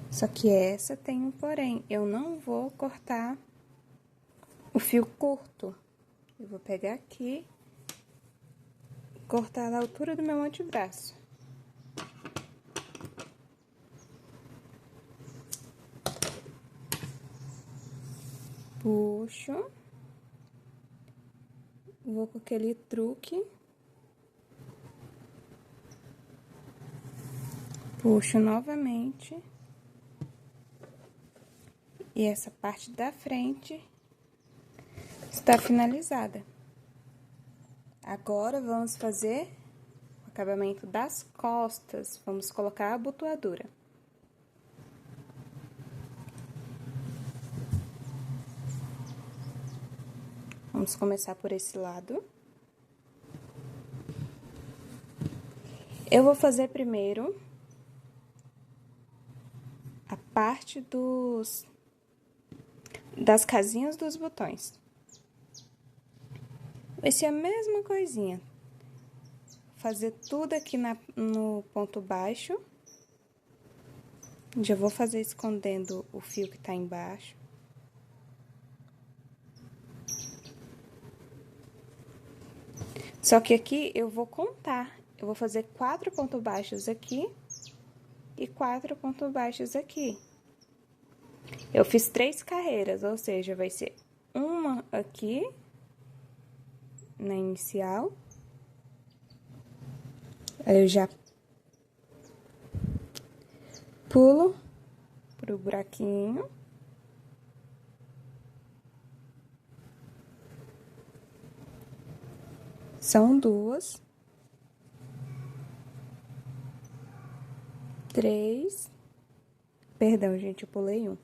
Só que essa tem um porém, eu não vou cortar o fio curto. Eu vou pegar aqui e cortar na altura do meu antebraço. Puxo. Vou com aquele truque. Puxo novamente. E essa parte da frente está finalizada. Agora, vamos fazer o acabamento das costas. Vamos colocar a abotoadura. Vamos começar por esse lado. Eu vou fazer primeiro a parte das casinhas dos botões. Vai ser a mesma coisinha. Fazer tudo aqui no ponto baixo. Já vou fazer escondendo o fio que tá embaixo. Só que aqui eu vou contar. Eu vou fazer 4 pontos baixos aqui e 4 pontos baixos aqui. Eu fiz 3 carreiras, ou seja, vai ser uma aqui na inicial. Aí eu já pulo pro buraquinho. São 2, 3. Perdão, gente, eu pulei um.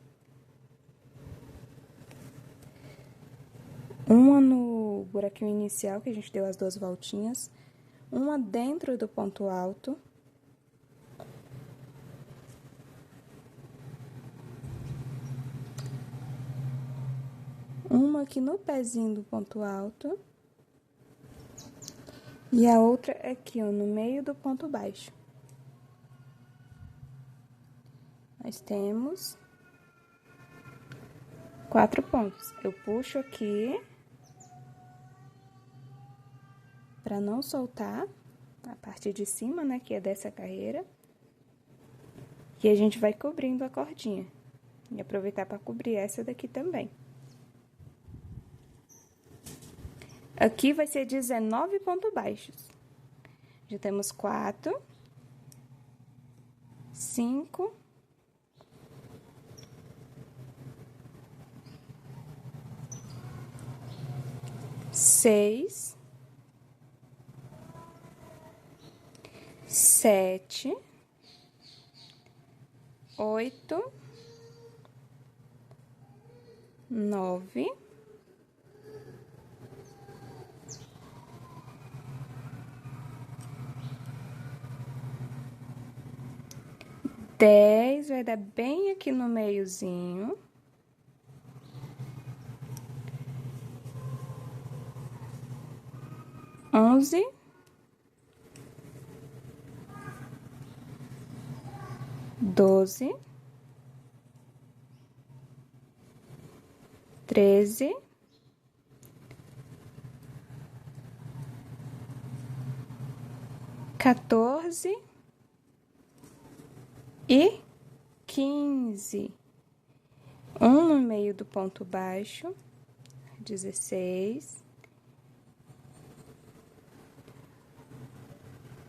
Uma no buraquinho inicial, que a gente deu as 2 voltinhas. Uma dentro do ponto alto. Uma aqui no pezinho do ponto alto. E a outra aqui, ó, no meio do ponto baixo. Nós temos 4 pontos. Eu puxo aqui para não soltar a parte de cima, né, que é dessa carreira. E a gente vai cobrindo a cordinha. E aproveitar para cobrir essa daqui também. Aqui vai ser 19 pontos baixos. Já temos 4, 5, 6, 7, 8, 9, 10, vai dar bem aqui no meiozinho. 11, 12, 13, 14 e 15. Um no meio do ponto baixo, 16.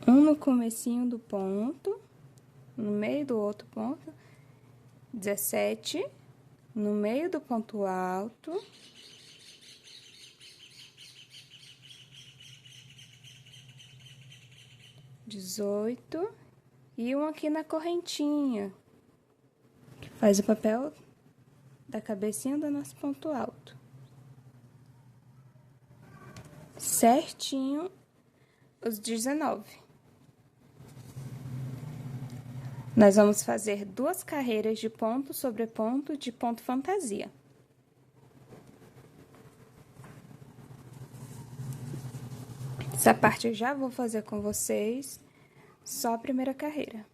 Um no comecinho do ponto, no meio do outro ponto, 17, no meio do ponto alto, 18 e um aqui na correntinha, que faz o papel da cabecinha do nosso ponto alto. Certinho os 19. Nós vamos fazer 2 carreiras de ponto sobre ponto de ponto fantasia. Essa parte eu já vou fazer com vocês, só a primeira carreira.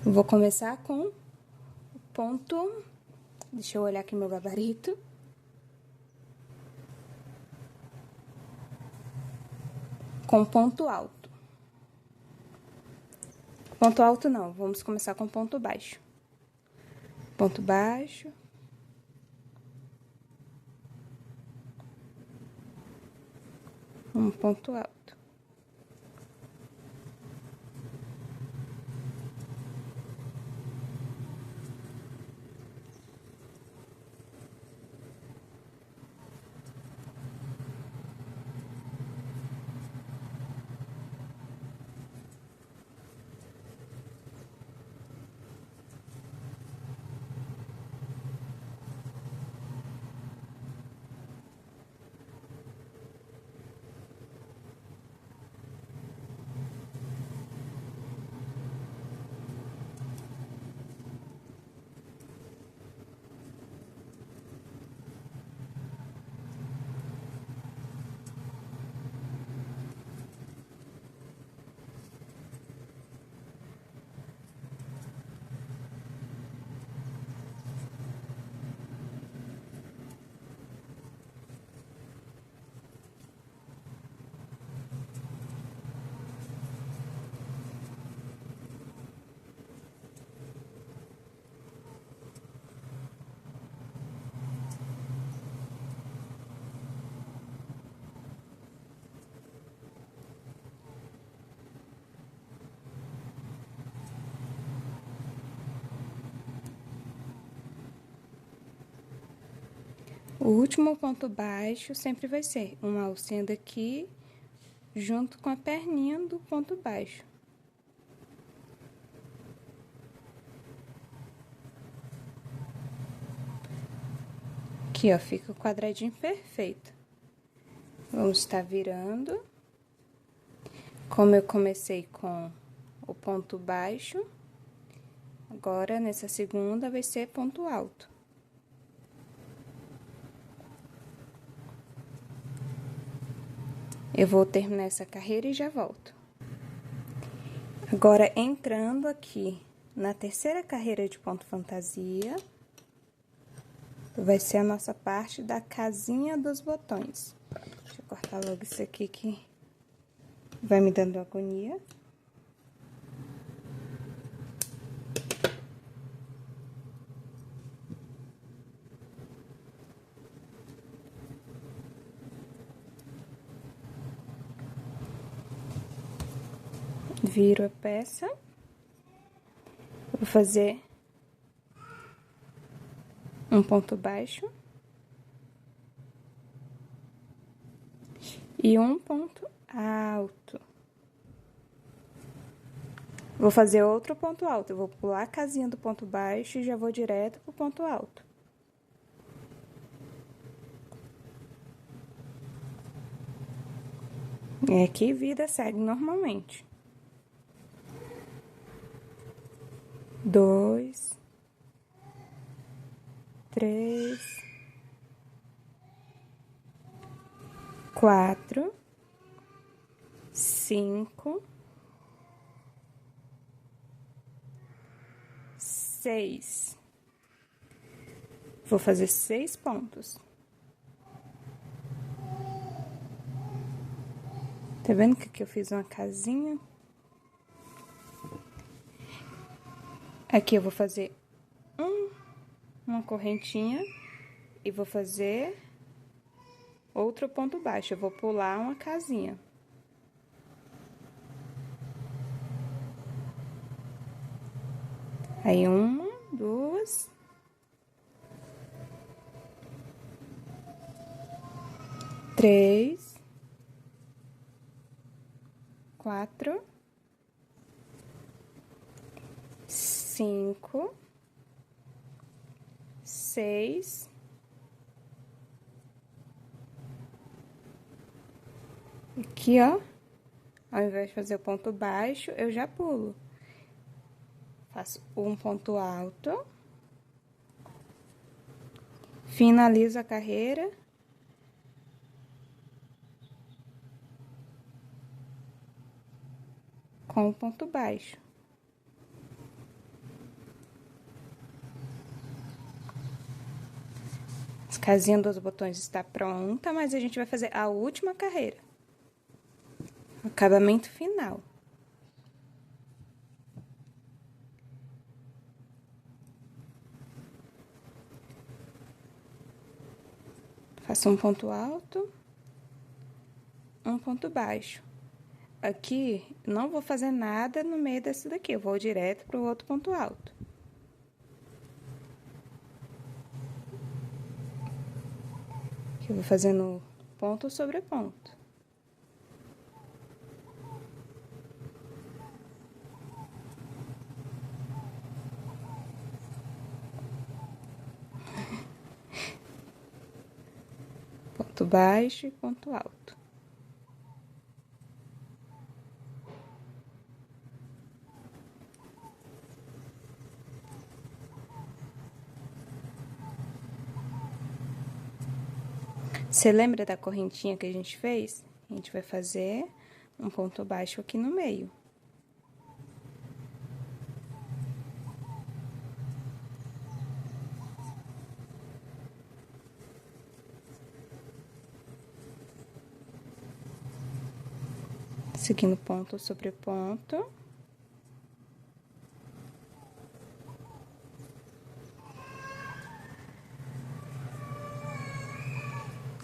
Vou começar com o ponto, deixa eu olhar aqui meu gabarito. Com ponto alto. Ponto alto não, vamos começar com ponto baixo. Ponto baixo. Um ponto alto. O último ponto baixo sempre vai ser uma alcinha daqui, junto com a perninha do ponto baixo. Aqui, ó, fica o quadradinho perfeito. Vamos estar virando. Como eu comecei com o ponto baixo, agora, nessa segunda, vai ser ponto alto. Eu vou terminar essa carreira e já volto. Agora, entrando aqui na terceira carreira de ponto fantasia, Vai ser a nossa parte da casinha dos botões. Deixa eu cortar logo isso aqui que vai me dando agonia. Viro a peça. Vou fazer um ponto baixo e um ponto alto. Vou fazer outro ponto alto. Eu vou pular a casinha do ponto baixo e já vou direto pro ponto alto. E aqui vida segue normalmente. 2, 3, 4, 5, 6. Vou fazer 6 pontos. Tá vendo que aqui eu fiz uma casinha? Aqui eu vou fazer uma correntinha e vou fazer outro ponto baixo. Eu vou pular uma casinha. Aí, 1, 2, 3, 4, 5, 6, 7. Aqui, ó, ao invés de fazer o ponto baixo, eu já pulo. Faço um ponto alto. Finalizo a carreira. Com o ponto baixo. A casinha dos botões está pronta, mas a gente vai fazer a última carreira. Acabamento final. Faço um ponto alto, um ponto baixo. Aqui, não vou fazer nada no meio desse daqui, eu vou direto pro outro ponto alto. Aqui eu vou fazendo ponto sobre ponto. Ponto baixo e ponto alto. Você lembra da correntinha que a gente fez? A gente vai fazer um ponto baixo aqui no meio. Seguindo ponto sobre ponto.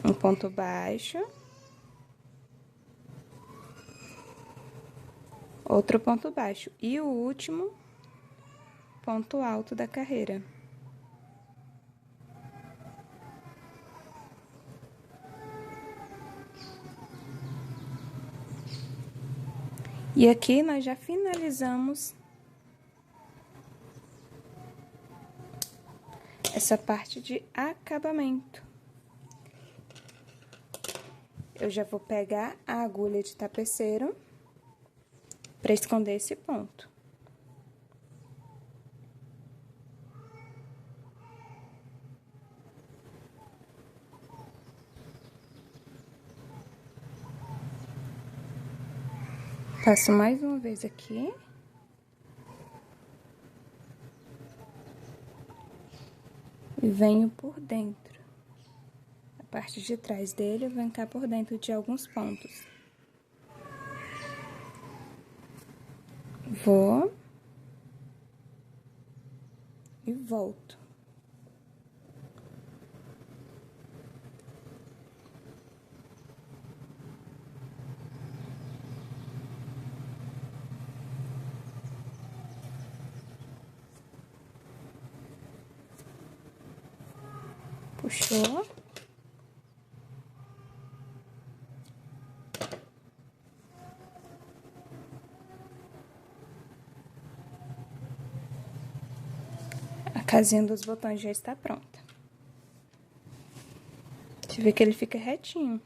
Um ponto baixo. Outro ponto baixo. E o último ponto alto da carreira. E aqui nós já finalizamos essa parte de acabamento. Eu já vou pegar a agulha de tapeceiro para esconder esse ponto. Passo mais uma vez aqui. e venho por dentro. A parte de trás dele, eu venho cá por dentro de alguns pontos. Vou e volto. Puxou. A casinha dos botões já está pronta. Você vê que ele fica retinho.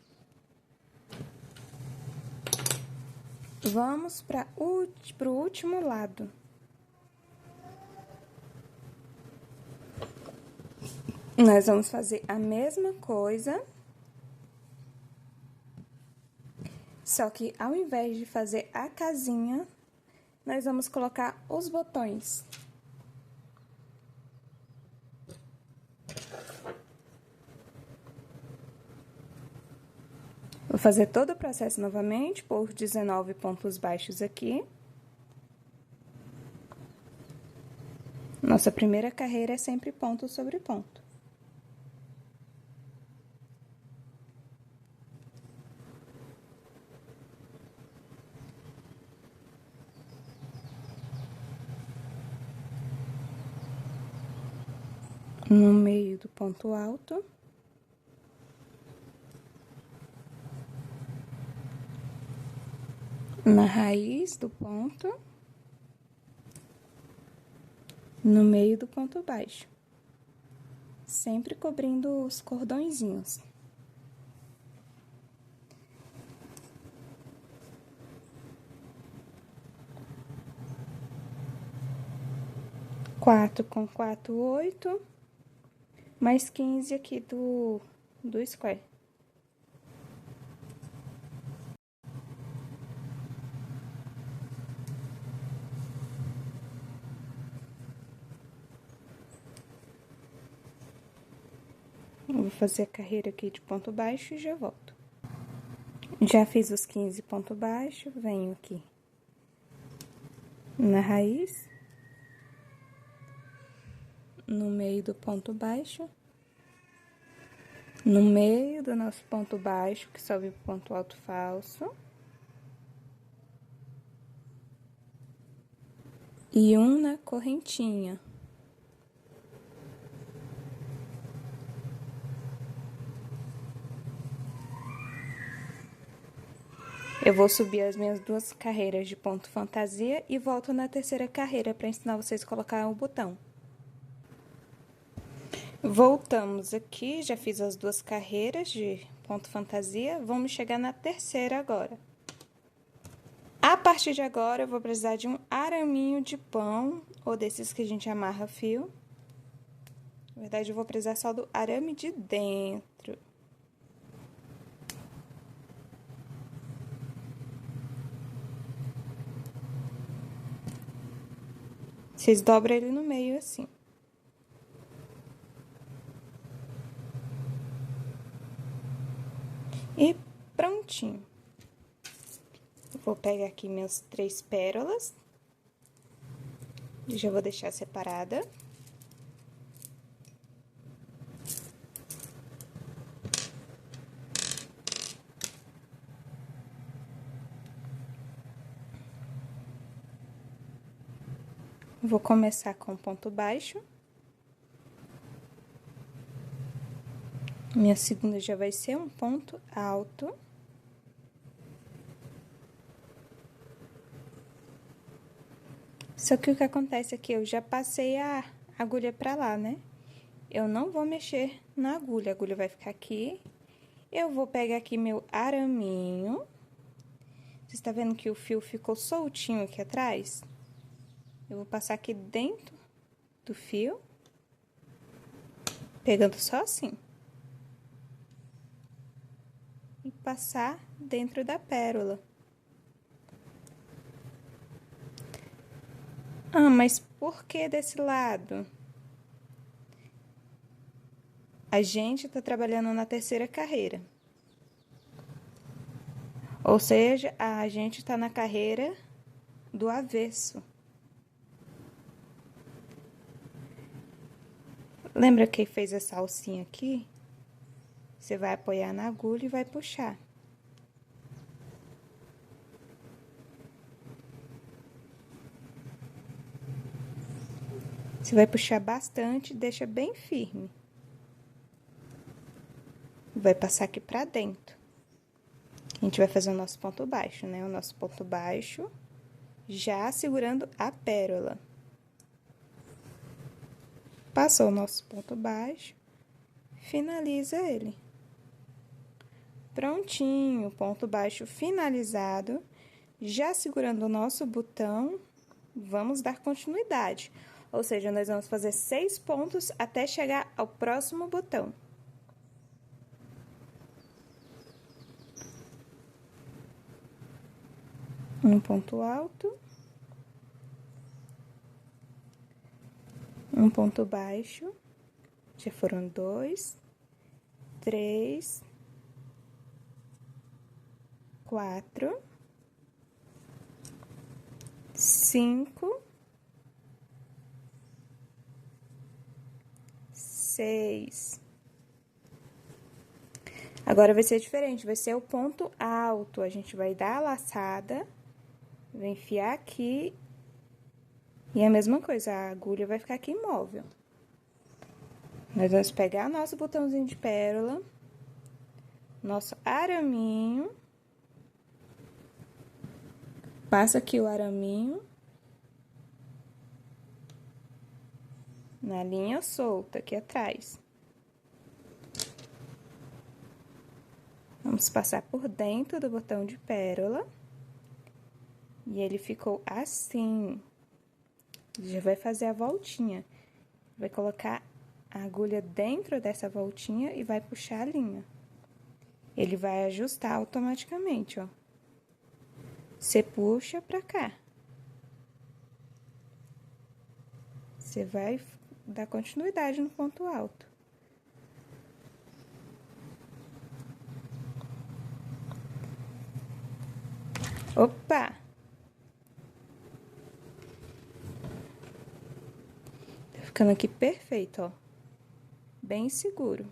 Vamos para o último lado. Nós vamos fazer a mesma coisa, só que ao invés de fazer a casinha, nós vamos colocar os botões. Vou fazer todo o processo novamente, por 19 pontos baixos aqui. Nossa primeira carreira é sempre ponto sobre ponto. No meio do ponto alto. Na raiz do ponto. No meio do ponto baixo. Sempre cobrindo os cordõezinhos. Quatro com 4, 8. Mais 15 aqui do square. Eu vou fazer a carreira aqui de ponto baixo e já volto. Já fiz os 15 ponto baixo, venho aqui na raiz, no meio do ponto baixo, no meio do nosso ponto baixo, que sobe pro ponto alto falso, e um na correntinha. Eu vou subir as minhas 2 carreiras de ponto fantasia e volto na terceira carreira para ensinar vocês a colocar o botão. Voltamos aqui, já fiz as 2 carreiras de ponto fantasia, vamos chegar na terceira agora. A partir de agora, eu vou precisar de um araminho de pão, ou desses que a gente amarra fio. Na verdade, eu vou precisar só do arame de dentro. Vocês dobram ele no meio assim. E prontinho. Vou pegar aqui meus 3 pérolas. Já vou deixar separada. Vou começar com ponto baixo. Minha segunda já vai ser um ponto alto. Só que o que acontece aqui, eu já passei a agulha pra lá, né? Eu não vou mexer na agulha, a agulha vai ficar aqui. Eu vou pegar aqui meu araminho. Você está vendo que o fio ficou soltinho aqui atrás? Eu vou passar aqui dentro do fio, pegando só assim. E passar dentro da pérola. Ah, mas por que desse lado? a gente tá trabalhando na terceira carreira. Ou seja, a gente tá na carreira do avesso. Lembra que fez essa alcinha aqui? Você vai apoiar na agulha e vai puxar. Você vai puxar bastante, deixa bem firme. Vai passar aqui pra dentro. A gente vai fazer o nosso ponto baixo, né? O nosso ponto baixo, já segurando a pérola. Passou o nosso ponto baixo, finaliza ele. Prontinho, ponto baixo finalizado. Já segurando o nosso botão, vamos dar continuidade. Ou seja, nós vamos fazer 6 pontos até chegar ao próximo botão. Um ponto alto. Um ponto baixo. Já foram 2, 3, 4, 5, 6. Agora vai ser diferente, vai ser o ponto alto. A gente vai dar a laçada, vai enfiar aqui e a mesma coisa, a agulha vai ficar aqui imóvel. Nós vamos pegar nosso botãozinho de pérola, nosso araminho, passa aqui o araminho na linha solta aqui atrás. Vamos passar por dentro do botão de pérola. E ele ficou assim. Já vai fazer a voltinha. Vai colocar a agulha dentro dessa voltinha e vai puxar a linha. Ele vai ajustar automaticamente, ó. Você puxa pra cá. Você vai dar continuidade no ponto alto. Opa! Tá ficando aqui perfeito, ó. Bem seguro.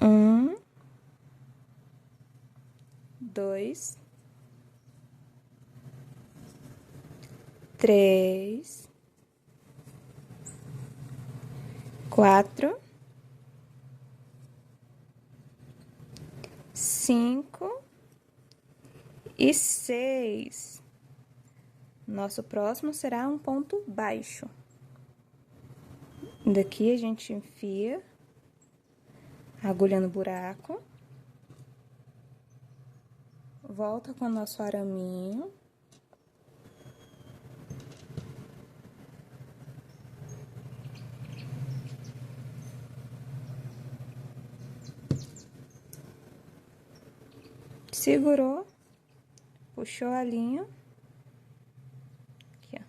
Um, 2, 3, 4, 5 e 6. Nosso próximo será um ponto baixo. Daqui a gente enfia a agulha no buraco. Volta com o nosso araminho. Segurou, puxou a linha. Aqui, ó.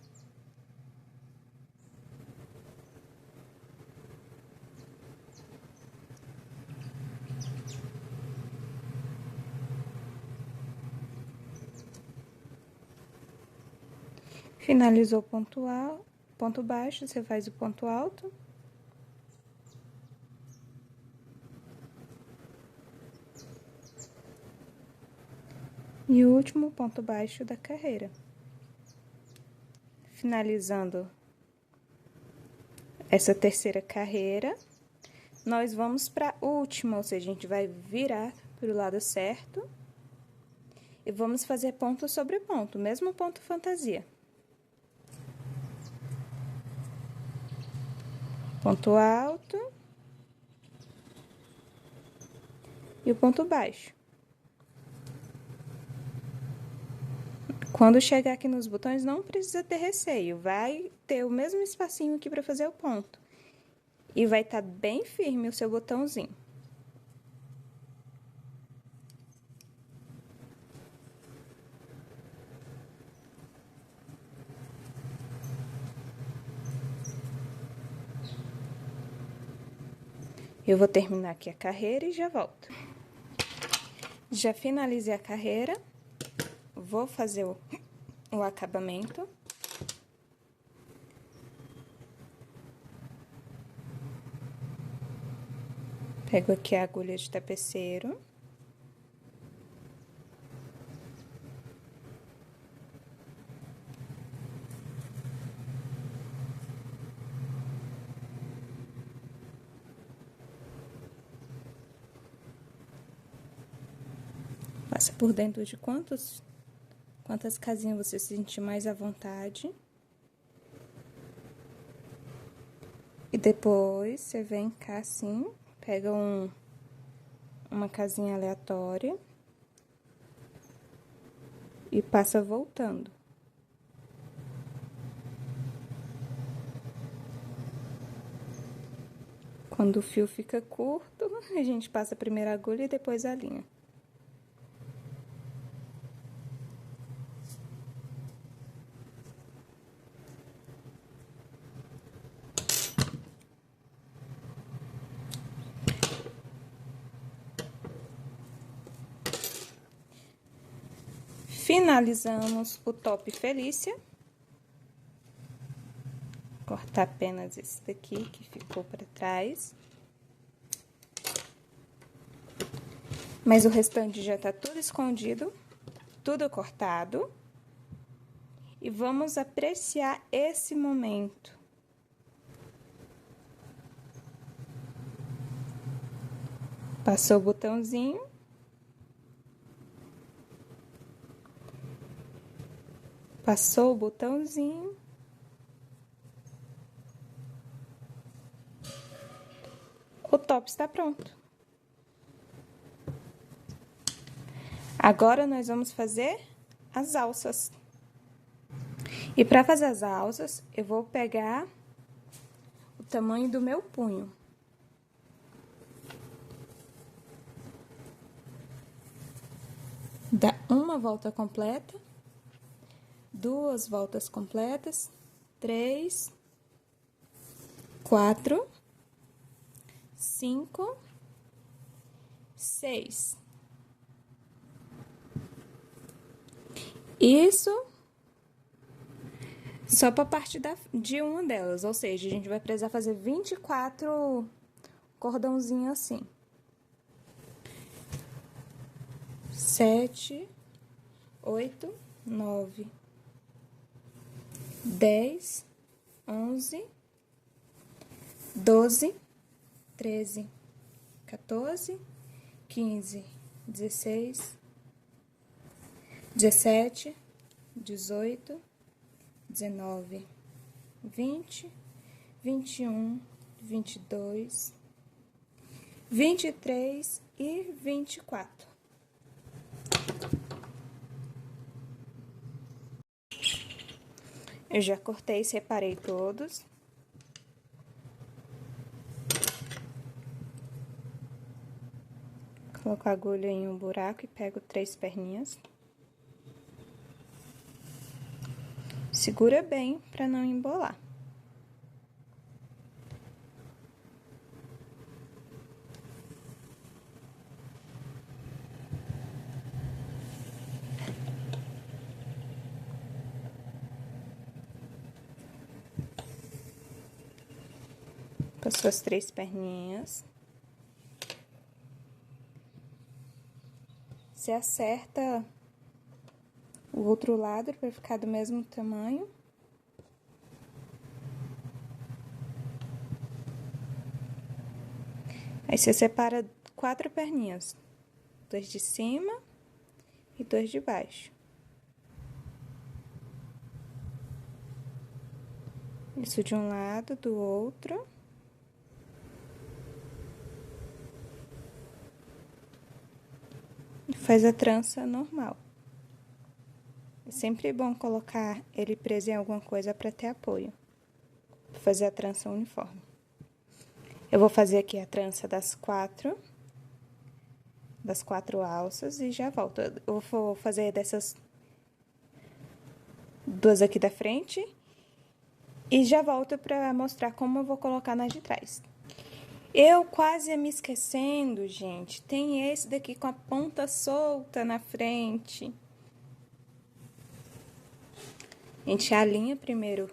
Finalizou o ponto baixo, você faz o ponto alto. E o último ponto baixo da carreira. Finalizando essa terceira carreira, nós vamos para a última, ou seja, a gente vai virar para o lado certo e vamos fazer ponto sobre ponto, mesmo ponto fantasia. Ponto alto e o ponto baixo. Quando chegar aqui nos botões, não precisa ter receio, vai ter o mesmo espacinho aqui para fazer o ponto. E vai estar bem firme o seu botãozinho. Eu vou terminar aqui a carreira e já volto. Já finalizei a carreira, vou fazer o acabamento. Pego aqui a agulha de tapeceiro. Passa por dentro de quantas casinhas você se sentir mais à vontade. E depois, você vem cá assim, pega uma casinha aleatória e passa voltando. Quando o fio fica curto, a gente passa primeiro a agulha e depois a linha. Finalizamos o top Felícia. Cortar apenas esse daqui que ficou para trás. Mas o restante já tá tudo escondido, tudo cortado. E vamos apreciar esse momento. Passou o botãozinho. Passou o botãozinho. O top está pronto. Agora, nós vamos fazer as alças. E para fazer as alças, eu vou pegar o tamanho do meu punho. Dá uma volta completa, 2 voltas completas, 3, 4, 5, 6. Isso só para parte de uma delas, ou seja, a gente vai precisar fazer 24 cordãozinhos assim. 7, 8, 9, 10, 11, 12, 13, 14, 15, 16, 17, 18, 19, 20, 21, 22, 23 e 24. Eu já cortei e separei todos. Coloco a agulha em um buraco e pego 3 perninhas. Segura bem para não embolar. Passou as 3 perninhas. Você acerta o outro lado para ficar do mesmo tamanho. Aí, você separa 4 perninhas. 2 de cima e 2 de baixo. Isso de um lado, do outro. E faz a trança normal. É sempre bom colocar ele preso em alguma coisa para ter apoio. Fazer a trança uniforme. Eu vou fazer aqui a trança das 4 alças e já volto. Eu vou fazer dessas 2 aqui da frente e já volto para mostrar como eu vou colocar nas de trás. Eu quase ia me esquecendo, gente. Tem esse daqui com a ponta solta na frente. A gente alinha primeiro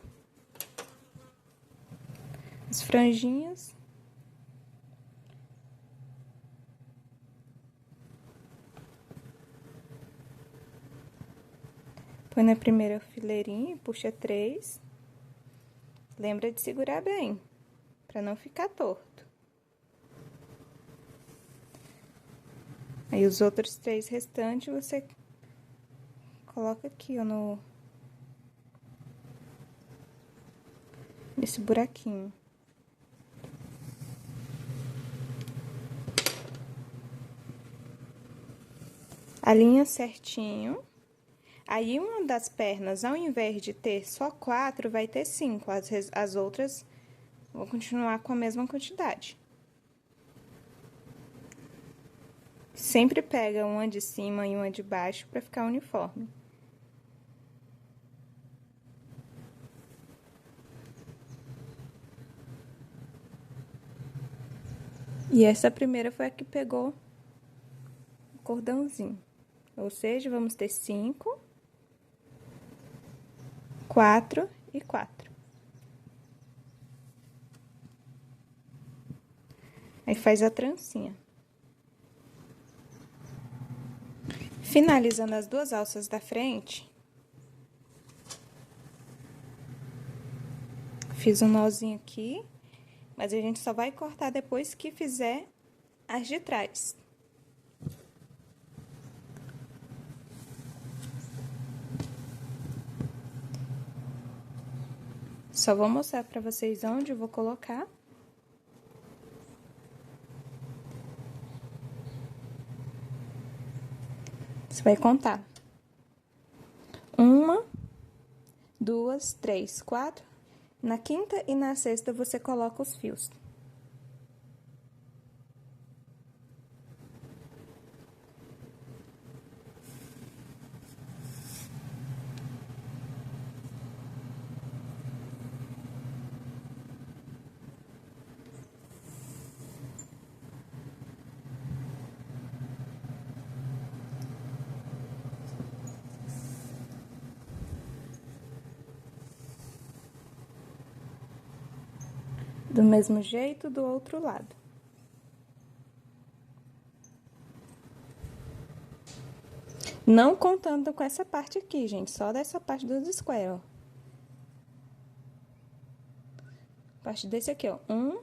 as franjinhas. Põe na primeira fileirinha e puxa 3. Lembra de segurar bem, para não ficar torto. Aí os outros 3 restantes você coloca aqui, ó, nesse buraquinho. Alinha certinho. Aí, uma das pernas, ao invés de ter só 4, vai ter 5. As outras vão continuar com a mesma quantidade. Sempre pega uma de cima e uma de baixo para ficar uniforme. E essa primeira foi a que pegou o cordãozinho. Ou seja, vamos ter 5, 4 e 4. Aí faz a trancinha. Finalizando as 2 alças da frente, fiz um nozinho aqui, mas a gente só vai cortar depois que fizer as de trás. Só vou mostrar pra vocês onde eu vou colocar. Você vai contar. 1, 2, 3, 4. Na quinta e na sexta, você coloca os fios. Do mesmo jeito do outro lado. Não contando com essa parte aqui, gente, só dessa parte dos square, ó. Parte desse aqui, ó. 1.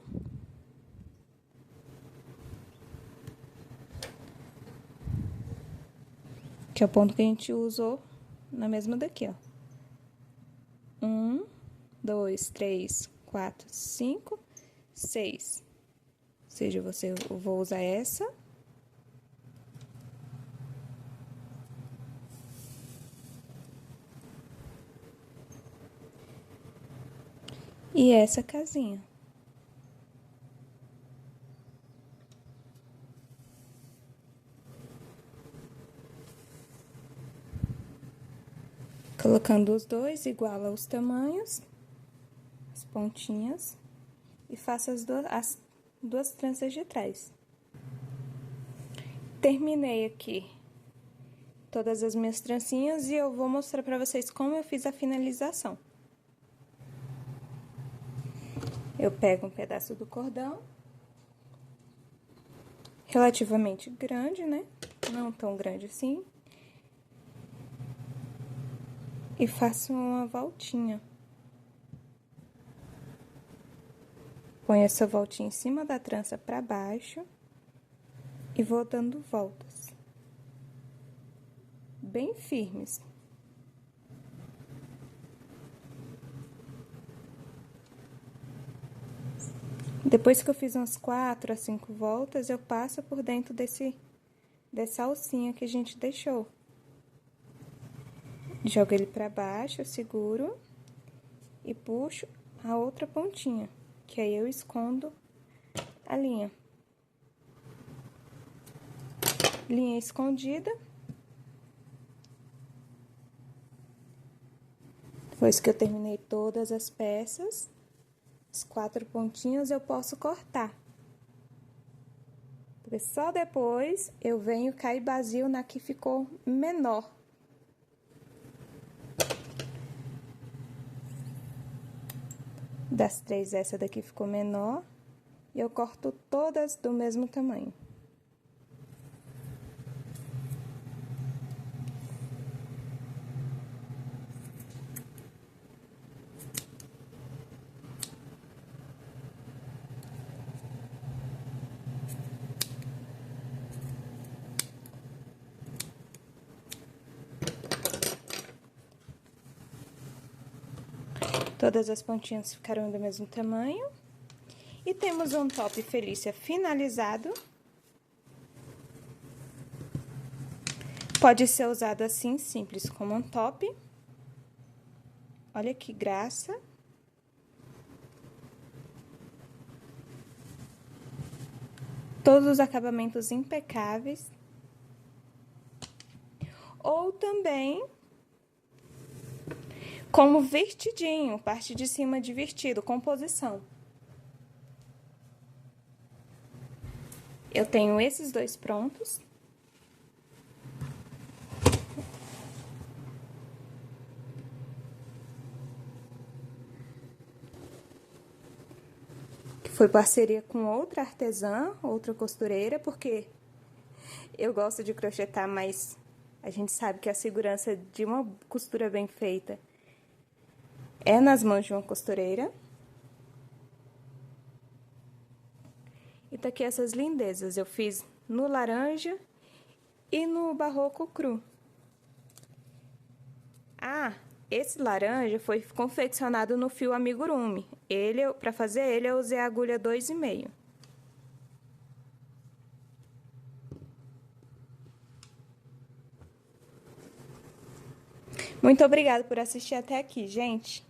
Que é o ponto que a gente usou na mesma daqui, ó. 1, 2, 3, 4, 5, 6. Ou seja, eu vou usar essa. E essa casinha. Colocando os dois, iguala os tamanhos, as pontinhas, e faço as duas tranças de trás. Terminei aqui todas as minhas trancinhas e eu vou mostrar pra vocês como eu fiz a finalização. Eu pego um pedaço do cordão, relativamente grande, né? Não tão grande assim. E faço uma voltinha. Ponho essa voltinha em cima da trança pra baixo e vou dando voltas. Bem firmes. Depois que eu fiz umas 4 a 5 voltas, eu passo por dentro dessa alcinha que a gente deixou. Jogo ele pra baixo, eu seguro e puxo a outra pontinha, que aí eu escondo a linha. Linha escondida. Depois que eu terminei todas as peças, as 4 pontinhas, eu posso cortar. Porque só depois eu venho cá e basio na que ficou menor. Das 3, essa daqui ficou menor. E eu corto todas do mesmo tamanho. Todas as pontinhas ficaram do mesmo tamanho. E temos um top Felícia finalizado. Pode ser usado assim, simples, como um top. Olha que graça. Todos os acabamentos impecáveis. Ou também como vestidinho, parte de cima de vestido, composição. Eu tenho esses dois prontos. Que foi parceria com outra artesã, outra costureira, porque eu gosto de crochetar, mas a gente sabe que a segurança de uma costura bem feita é nas mãos de uma costureira. E tá aqui essas lindezas. Eu fiz no laranja e no barroco cru. Ah, esse laranja foi confeccionado no fio amigurumi. Pra fazer ele, eu usei a agulha 2,5. Muito obrigada por assistir até aqui, gente.